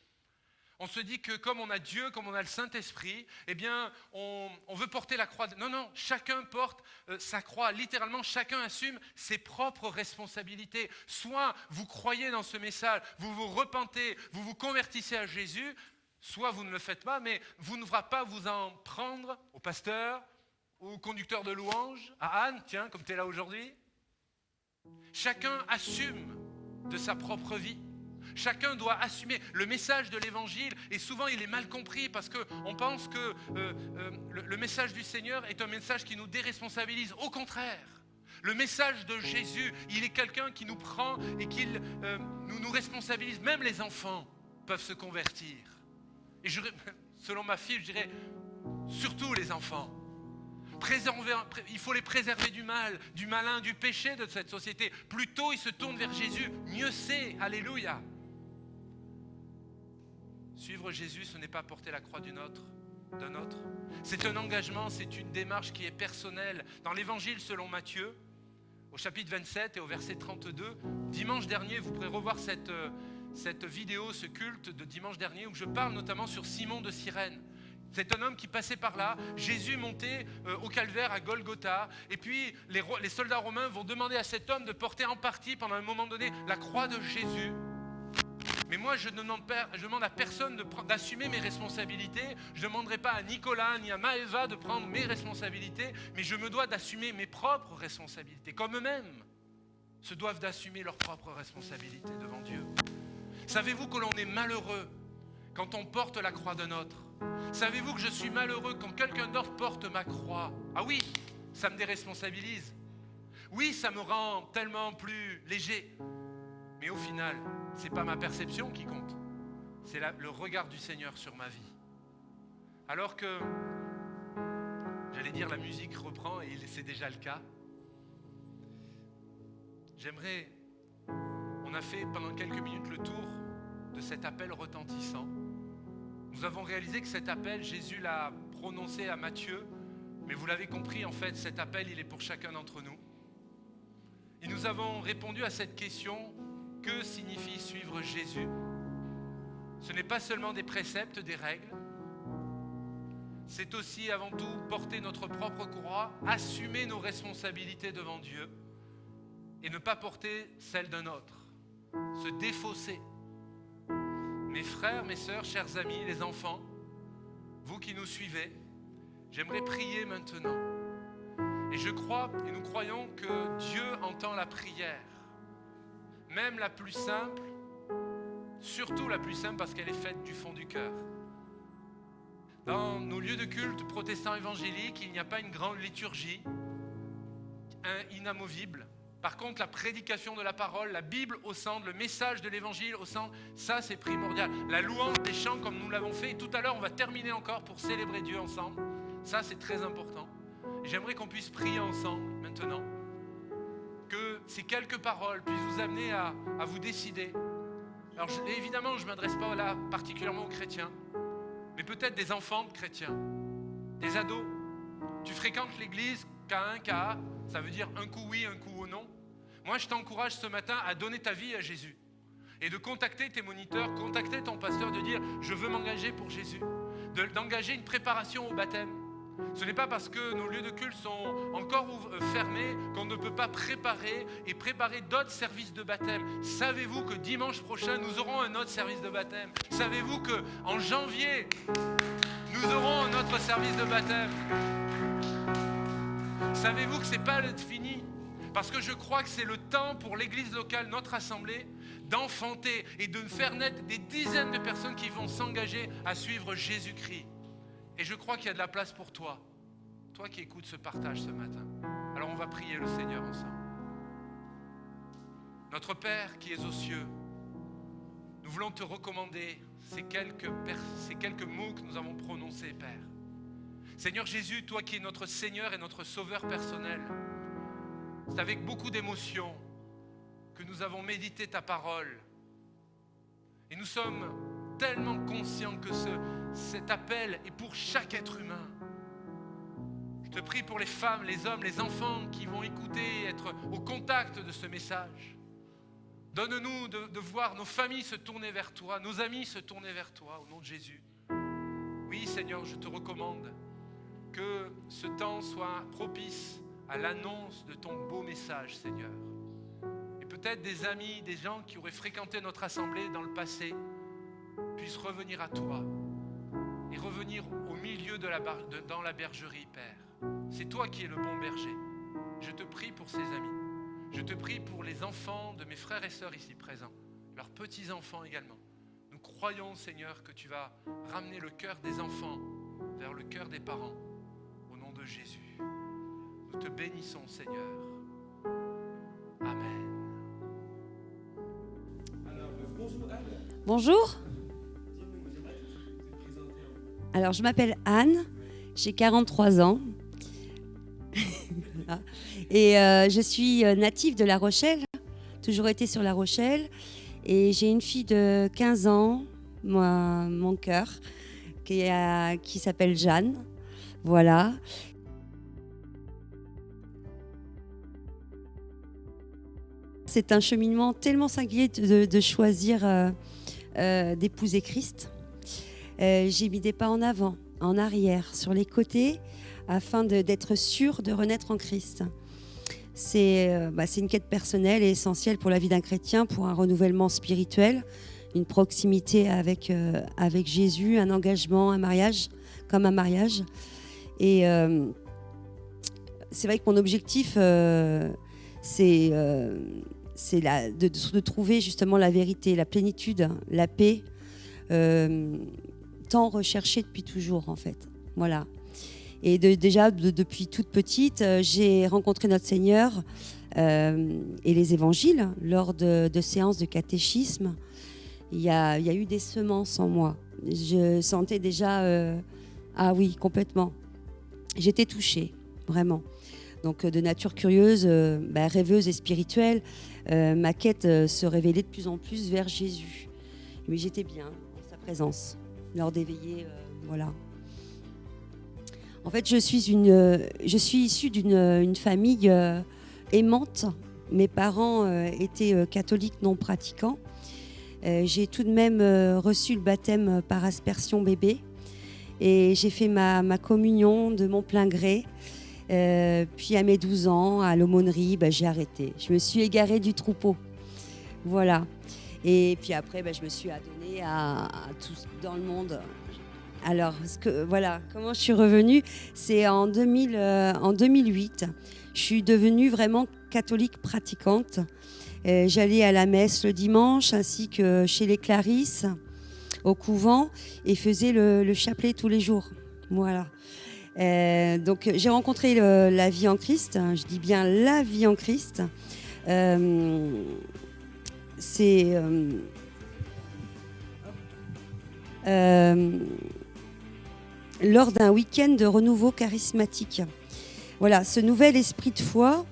On se dit que comme on a Dieu, comme on a le Saint-Esprit, eh bien, on veut porter la croix. Non, chacun porte sa croix. Littéralement, chacun assume ses propres responsabilités. Soit vous croyez dans ce message, vous vous repentez, vous vous convertissez à Jésus, soit vous ne le faites pas, mais vous ne pourrez pas vous en prendre au pasteur, au conducteur de louanges, à Anne, tiens, comme tu es là aujourd'hui. Chacun assume de sa propre vie. Chacun doit assumer le message de l'évangile et souvent il est mal compris parce qu'on pense que le message du Seigneur est un message qui nous déresponsabilise. Au contraire, le message de Jésus, il est quelqu'un qui nous prend et qui nous responsabilise. Même les enfants peuvent se convertir. Et selon ma fille, je dirais surtout les enfants. Il faut les préserver du mal, du malin, du péché de cette société. Plus tôt ils se tournent vers Jésus, mieux c'est. Alléluia. Suivre Jésus, ce n'est pas porter la croix d'un autre. C'est un engagement, c'est une démarche qui est personnelle. Dans l'évangile selon Matthieu, au chapitre 27 et au verset 32, dimanche dernier, vous pourrez revoir cette vidéo, ce culte de dimanche dernier, où je parle notamment sur Simon de Cyrène. C'est un homme qui passait par là. Jésus montait au calvaire à Golgotha. Et puis les soldats romains vont demander à cet homme de porter en partie, pendant un moment donné, la croix de Jésus. Mais moi, je demande à personne d'assumer mes responsabilités. Je ne demanderai pas à Nicolas ni à Maëva de prendre mes responsabilités, mais je me dois d'assumer mes propres responsabilités, comme eux-mêmes se doivent d'assumer leurs propres responsabilités devant Dieu. Savez-vous que l'on est malheureux quand on porte la croix d'un autre? Savez-vous que je suis malheureux quand quelqu'un d'autre porte ma croix? Ah oui, ça me déresponsabilise. Oui, ça me rend tellement plus léger. Mais au final, ce n'est pas ma perception qui compte. C'est le regard du Seigneur sur ma vie. Alors que, j'allais dire, la musique reprend, et c'est déjà le cas. On a fait pendant quelques minutes le tour de cet appel retentissant. Nous avons réalisé que cet appel, Jésus l'a prononcé à Matthieu, mais vous l'avez compris, en fait, cet appel, il est pour chacun d'entre nous. Et nous avons répondu à cette question: que signifie suivre Jésus? Ce n'est pas seulement des préceptes, des règles. C'est aussi avant tout porter notre propre croix, assumer nos responsabilités devant Dieu et ne pas porter celle d'un autre, se défausser. Mes frères, mes sœurs, chers amis, les enfants, vous qui nous suivez, j'aimerais prier maintenant. Et je crois et nous croyons que Dieu entend la prière, même la plus simple, surtout la plus simple parce qu'elle est faite du fond du cœur. Dans nos lieux de culte protestants évangéliques, il n'y a pas une grande liturgie inamovible. Par contre, la prédication de la parole, la Bible au centre, le message de l'évangile au centre, ça c'est primordial. La louange des chants comme nous l'avons fait, et tout à l'heure on va terminer encore pour célébrer Dieu ensemble. Ça c'est très important. Et j'aimerais qu'on puisse prier ensemble maintenant. Que ces quelques paroles puissent vous amener à vous décider. Alors évidemment, je ne m'adresse pas là particulièrement aux chrétiens, mais peut-être des enfants de chrétiens, des ados. Tu fréquentes l'église K1, KA, ça veut dire un coup oui, un coup non. Moi, je t'encourage ce matin à donner ta vie à Jésus et de contacter tes moniteurs, contacter ton pasteur, de dire « je veux m'engager pour Jésus », d'engager une préparation au baptême. Ce n'est pas parce que nos lieux de culte sont encore fermés qu'on ne peut pas préparer d'autres services de baptême. Savez-vous que dimanche prochain, nous aurons un autre service de baptême? Savez-vous qu'en janvier, nous aurons un autre service de baptême? Savez-vous que ce n'est pas fini? Parce que je crois que c'est le temps pour l'église locale, notre assemblée, d'enfanter et de faire naître des dizaines de personnes qui vont s'engager à suivre Jésus-Christ. Et je crois qu'il y a de la place pour toi, toi qui écoutes ce partage ce matin. Alors on va prier le Seigneur ensemble. Notre Père qui es aux cieux, nous voulons te recommander ces quelques mots que nous avons prononcés, Père. Seigneur Jésus, toi qui es notre Seigneur et notre Sauveur personnel, c'est avec beaucoup d'émotion que nous avons médité ta parole. Et nous sommes tellement conscients que cet appel est pour chaque être humain. Je te prie pour les femmes, les hommes, les enfants qui vont écouter et être au contact de ce message. Donne-nous de voir nos familles se tourner vers toi, nos amis se tourner vers toi, au nom de Jésus. Oui, Seigneur, je te recommande que ce temps soit propice à l'annonce de ton beau message, Seigneur. Et peut-être des amis, des gens qui auraient fréquenté notre assemblée dans le passé puissent revenir à toi et revenir au milieu dans la bergerie, Père. C'est toi qui es le bon berger. Je te prie pour ces amis. Je te prie pour les enfants de mes frères et sœurs ici présents, leurs petits-enfants également. Nous croyons, Seigneur, que tu vas ramener le cœur des enfants vers le cœur des parents, au nom de Jésus. Nous te bénissons, Seigneur. Amen. Alors, bonjour Anne. Bonjour. Alors, je m'appelle Anne, j'ai 43 ans. Et je suis native de La Rochelle, toujours été sur La Rochelle. Et j'ai une fille de 15 ans, mon cœur, qui s'appelle Jeanne. Voilà. C'est un cheminement tellement singulier de choisir d'épouser Christ. J'ai mis des pas en avant, en arrière, sur les côtés, afin d'être sûre de renaître en Christ. C'est une quête personnelle et essentielle pour la vie d'un chrétien, pour un renouvellement spirituel, une proximité avec Jésus, un engagement, un mariage, comme un mariage. Et c'est vrai que mon objectif, c'est de trouver justement la vérité, la plénitude, la paix, tant recherchée depuis toujours en fait. Voilà. Et depuis toute petite, j'ai rencontré notre Seigneur et les évangiles lors de séances de catéchisme. Il y a eu des semences en moi. Je sentais déjà... ah oui, complètement. J'étais touchée, vraiment. Donc de nature curieuse, rêveuse et spirituelle, ma quête se révélait de plus en plus vers Jésus. Mais j'étais bien en sa présence, lors des veillées, voilà. En fait, je suis issue d'une famille aimante. Mes parents étaient catholiques non pratiquants. J'ai tout de même reçu le baptême par aspersion bébé. Et j'ai fait ma communion de mon plein gré. Puis à mes 12 ans, à l'aumônerie, j'ai arrêté. Je me suis égarée du troupeau. Voilà. Et puis après, je me suis adonnée à tout dans le monde. Alors, comment je suis revenue, c'est en 2008. Je suis devenue vraiment catholique pratiquante. J'allais à la messe le dimanche, ainsi que chez les Clarisses, au couvent, et faisais le chapelet tous les jours. Voilà. Donc, j'ai rencontré la vie en Christ. Je dis bien la vie en Christ. C'est... lors d'un week-end de renouveau charismatique. Voilà, ce nouvel esprit de foi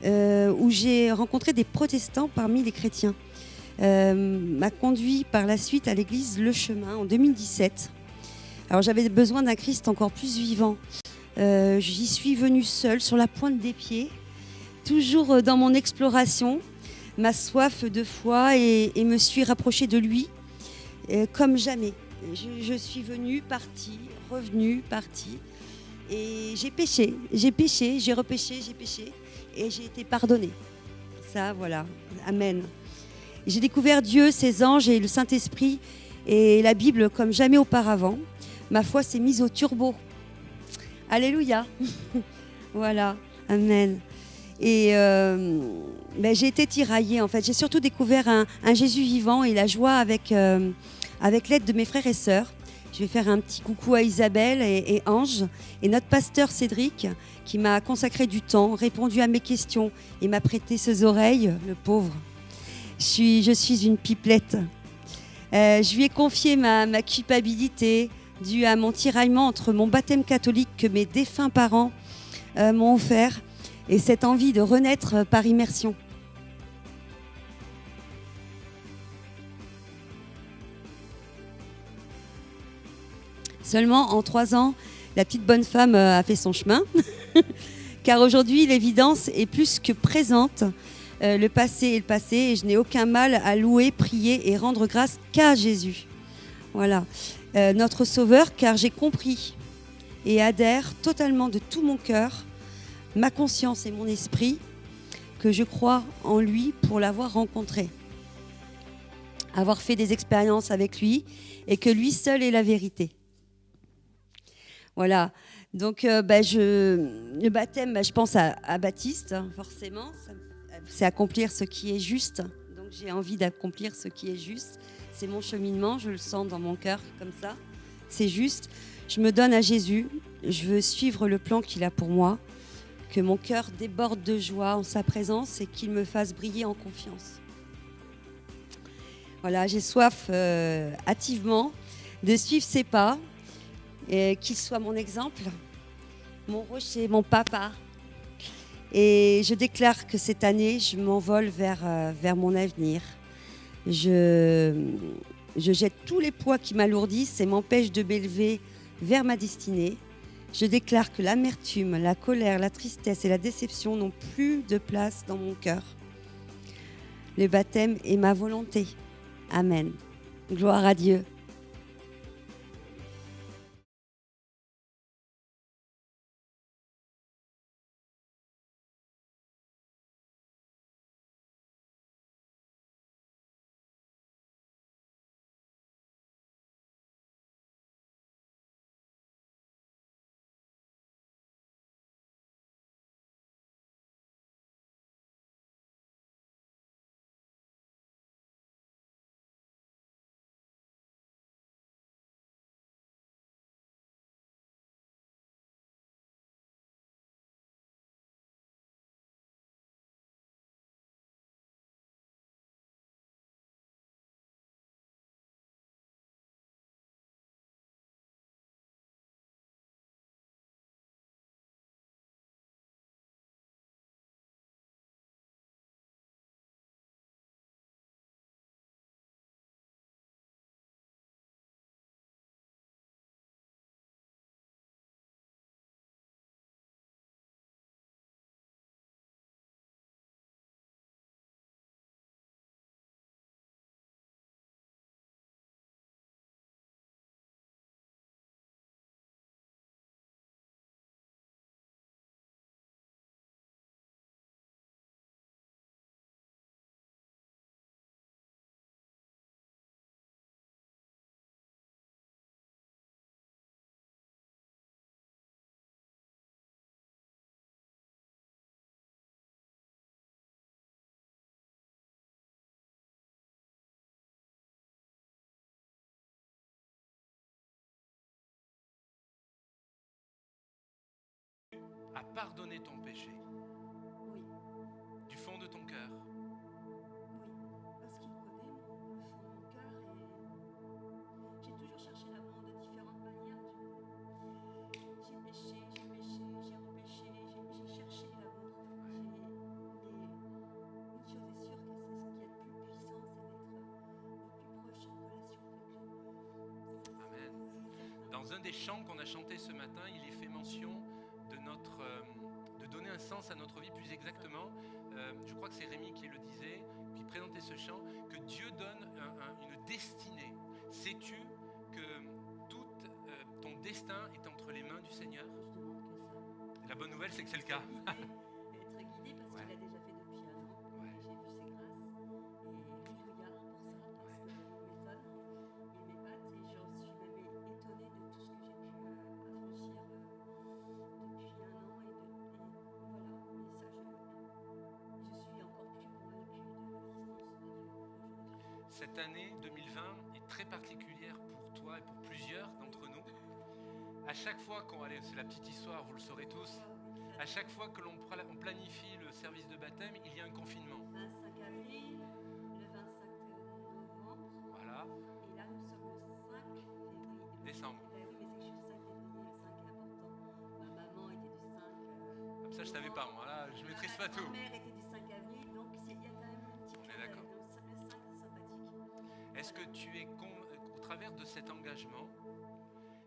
où j'ai rencontré des protestants parmi les chrétiens m'a conduit par la suite à l'église Le Chemin en 2017. Alors j'avais besoin d'un Christ encore plus vivant. J'y suis venue seule, sur la pointe des pieds, toujours dans mon exploration, ma soif de foi et me suis rapprochée de lui comme jamais. Je suis venue, partie, revenue, partie. Et j'ai péché, j'ai repêché, j'ai péché. Et j'ai été pardonnée. Ça, voilà. Amen. J'ai découvert Dieu, ses anges et le Saint-Esprit et la Bible comme jamais auparavant. Ma foi s'est mise au turbo. Alléluia. Voilà. Amen. Et j'ai été tiraillée, en fait. J'ai surtout découvert un Jésus vivant et la joie avec l'aide de mes frères et sœurs. Je vais faire un petit coucou à Isabelle et Ange et notre pasteur Cédric qui m'a consacré du temps, répondu à mes questions et m'a prêté ses oreilles, le pauvre. Je suis une pipelette. Je lui ai confié ma culpabilité due à mon tiraillement entre mon baptême catholique que mes défunts parents m'ont offert et cette envie de renaître par immersion. Seulement, en 3 ans, la petite bonne femme a fait son chemin. Car aujourd'hui, l'évidence est plus que présente. Le passé est le passé et je n'ai aucun mal à louer, prier et rendre grâce qu'à Jésus. Voilà, notre Sauveur, car j'ai compris et adhère totalement de tout mon cœur, ma conscience et mon esprit, que je crois en lui pour l'avoir rencontré, avoir fait des expériences avec lui et que lui seul est la vérité. Voilà, donc le baptême, je pense à Baptiste, hein, forcément, c'est accomplir ce qui est juste, donc j'ai envie d'accomplir ce qui est juste. C'est mon cheminement, je le sens dans mon cœur comme ça. C'est juste, je me donne à Jésus, je veux suivre le plan qu'il a pour moi, que mon cœur déborde de joie en sa présence et qu'il me fasse briller en confiance. Voilà, j'ai soif hâtivement de suivre ses pas, et qu'il soit mon exemple, mon rocher, mon papa. Et je déclare que cette année, je m'envole vers mon avenir. Je jette tous les poids qui m'alourdissent et m'empêchent de m'élever vers ma destinée. Je déclare que l'amertume, la colère, la tristesse et la déception n'ont plus de place dans mon cœur. Le baptême est ma volonté. Amen. Gloire à Dieu. À pardonner ton péché Oui, du fond de ton cœur. parce qu'il connaît le fond de mon cœur et j'ai toujours cherché l'amour de différentes manières. J'ai péché, j'ai repêché, j'ai cherché l'amour. Une chose est sûre, que c'est ce qui est le plus puissant, c'est d'être le plus proche en relation avec lui. Amen. Dans un des chants qu'on a chanté ce matin, il est fait mention de donner un sens à notre vie, plus exactement. Je crois que c'est Rémi qui le disait, qui présentait ce chant, que Dieu donne une destinée. Sais-tu que tout ton destin est entre les mains du Seigneur? Je demande que ça. La bonne nouvelle, c'est que c'est le cas. Être guidé parce qu'il a déjà fait depuis un an. Ouais. J'ai vu ses grâces. Et alléluia pour ça, parce qu'il m'étonne, il m'épate et j'en suis même étonnée de tout ce que j'ai pu affranchir depuis un an. Et voilà. Et ça, je suis encore plus convaincue de l'existence de Dieu aujourd'hui. Cette année 2020 est très particulière pour toi et pour plusieurs d'entre nous. À chaque fois c'est la petite histoire, vous le saurez tous, à chaque fois que l'on planifie le service de baptême, il y a un confinement. 25 avril, le 25 novembre. Voilà, Et là, nous sommes le 5 février. décembre. Ben oui, mais c'est que je suis le 5 février, le 5 est important. Ma maman était du 5. Comme ça, je savais pas, moi, là, je maîtrise pas tout. Ma mère était du 5 avril, donc il y a quand même un petit On est clin d'œil. d'accord. Donc le 5 est sympathique. Est-ce que tu es, au travers de cet engagement,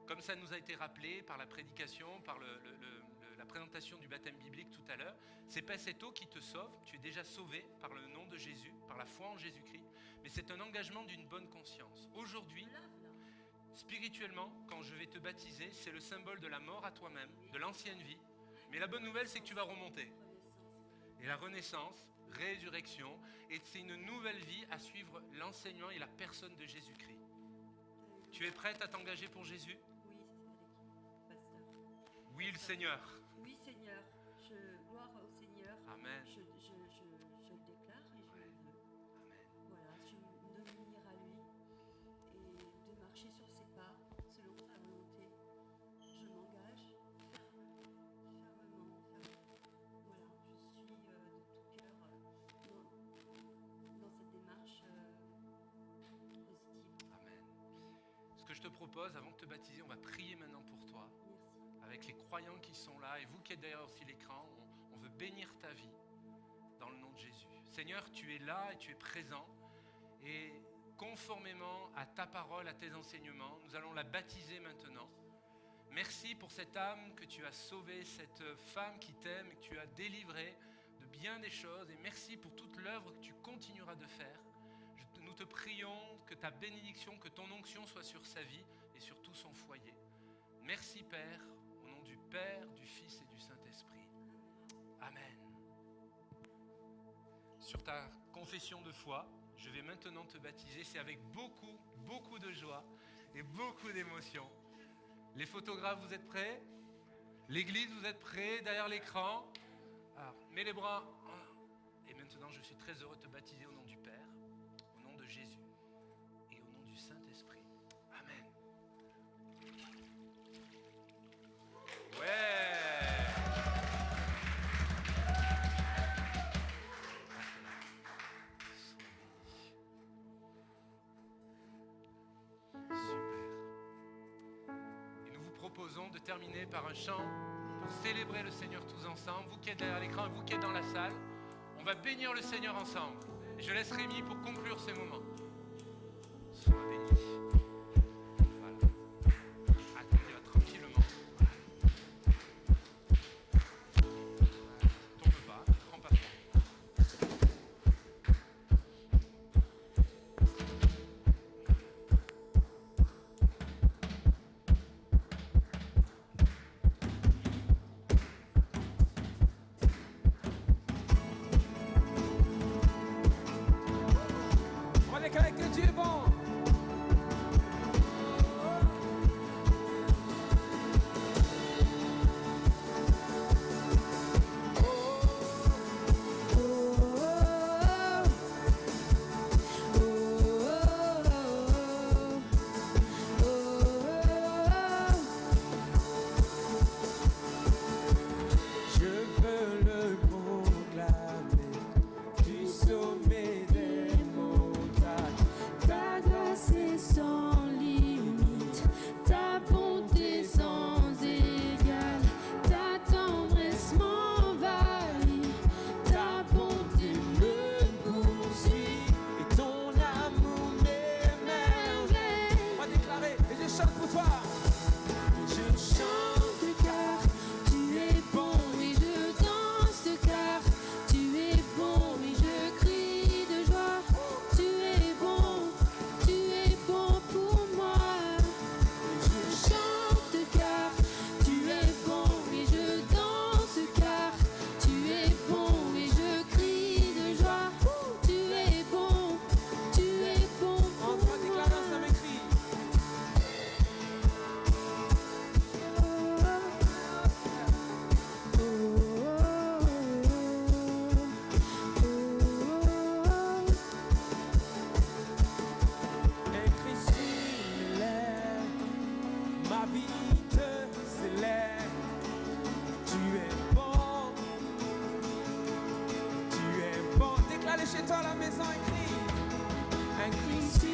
comme ça nous a été rappelé par la prédication, par la présentation du baptême biblique tout à l'heure, C'est pas cette eau qui te sauve, tu es déjà sauvé par le nom de Jésus, par la foi en Jésus-Christ, mais c'est un engagement d'une bonne conscience. Aujourd'hui, spirituellement, quand je vais te baptiser, c'est le symbole de la mort à toi-même, de l'ancienne vie, mais la bonne nouvelle, c'est que tu vas remonter. Et la renaissance, résurrection, et c'est une nouvelle vie à suivre l'enseignement et la personne de Jésus-Christ. Tu es prête à t'engager pour Jésus? Oui, pasteur. Oui, le Seigneur. Oui, Seigneur. Gloire au Seigneur. Amen. Je le déclare et je le veux. Amen. Voilà, de m'unir à lui et de marcher sur ses pas selon sa volonté. Je m'engage fermement. Voilà, je suis de tout cœur dans cette démarche positive. Amen. Ce que je te propose, avant de te baptiser, on va prier maintenant pour toi. Merci. Avec les croyants qui sont là, et vous qui êtes derrière aussi l'écran, on veut bénir ta vie dans le nom de Jésus. Seigneur, tu es là et tu es présent, et conformément à ta parole, à tes enseignements, nous allons la baptiser maintenant. Merci pour cette âme que tu as sauvée, cette femme qui t'aime et que tu as délivrée de bien des choses, et merci pour toute l'œuvre que tu continueras de faire. Nous te prions que ta bénédiction, que ton onction soit sur sa vie et sur tout son foyer. Merci Père, au nom du Père, du Fils et du Saint-Esprit. Amen. Sur ta confession de foi, je vais maintenant te baptiser. C'est avec beaucoup, beaucoup de joie et beaucoup d'émotion. Les photographes, vous êtes prêts? L'église, vous êtes prêts derrière l'écran? Alors, mets les bras. Et maintenant, je suis très heureux de te baptiser au nom du Père, au nom de Jésus et au nom du Saint-Esprit. Amen. Ouais. Proposons de terminer par un chant pour célébrer le Seigneur tous ensemble. Vous qui êtes derrière l'écran, vous qui êtes dans la salle, on va bénir le Seigneur ensemble. Et je laisse Rémi pour conclure ces moments. Sois béni. Voilà. Attendez-la tranquillement. Tombe pas, ne prends pas froid. Que Dieu est bon. Je veux le proclamer du sommet des montagnes. Ta grâce est sans limite, ta bonté sans égale, ta tendresse m'envahit, ta bonté me poursuit, Et ton amour m'émerveille. On va déclarer et je chante pour toi. je chante car tu es bon et je danse car tu es bon et je crie de joie, tu es bon pour moi. Je chante car tu es bon et je danse car tu es bon et je crie de joie, tu es bon On pour va déclarer moi. ensemble écrit. Écrit sur l'air, ma vie te célèbre. Tu es bon, tu es bon. Déclarez chez toi à la maison, écrit. Un Christ. Tu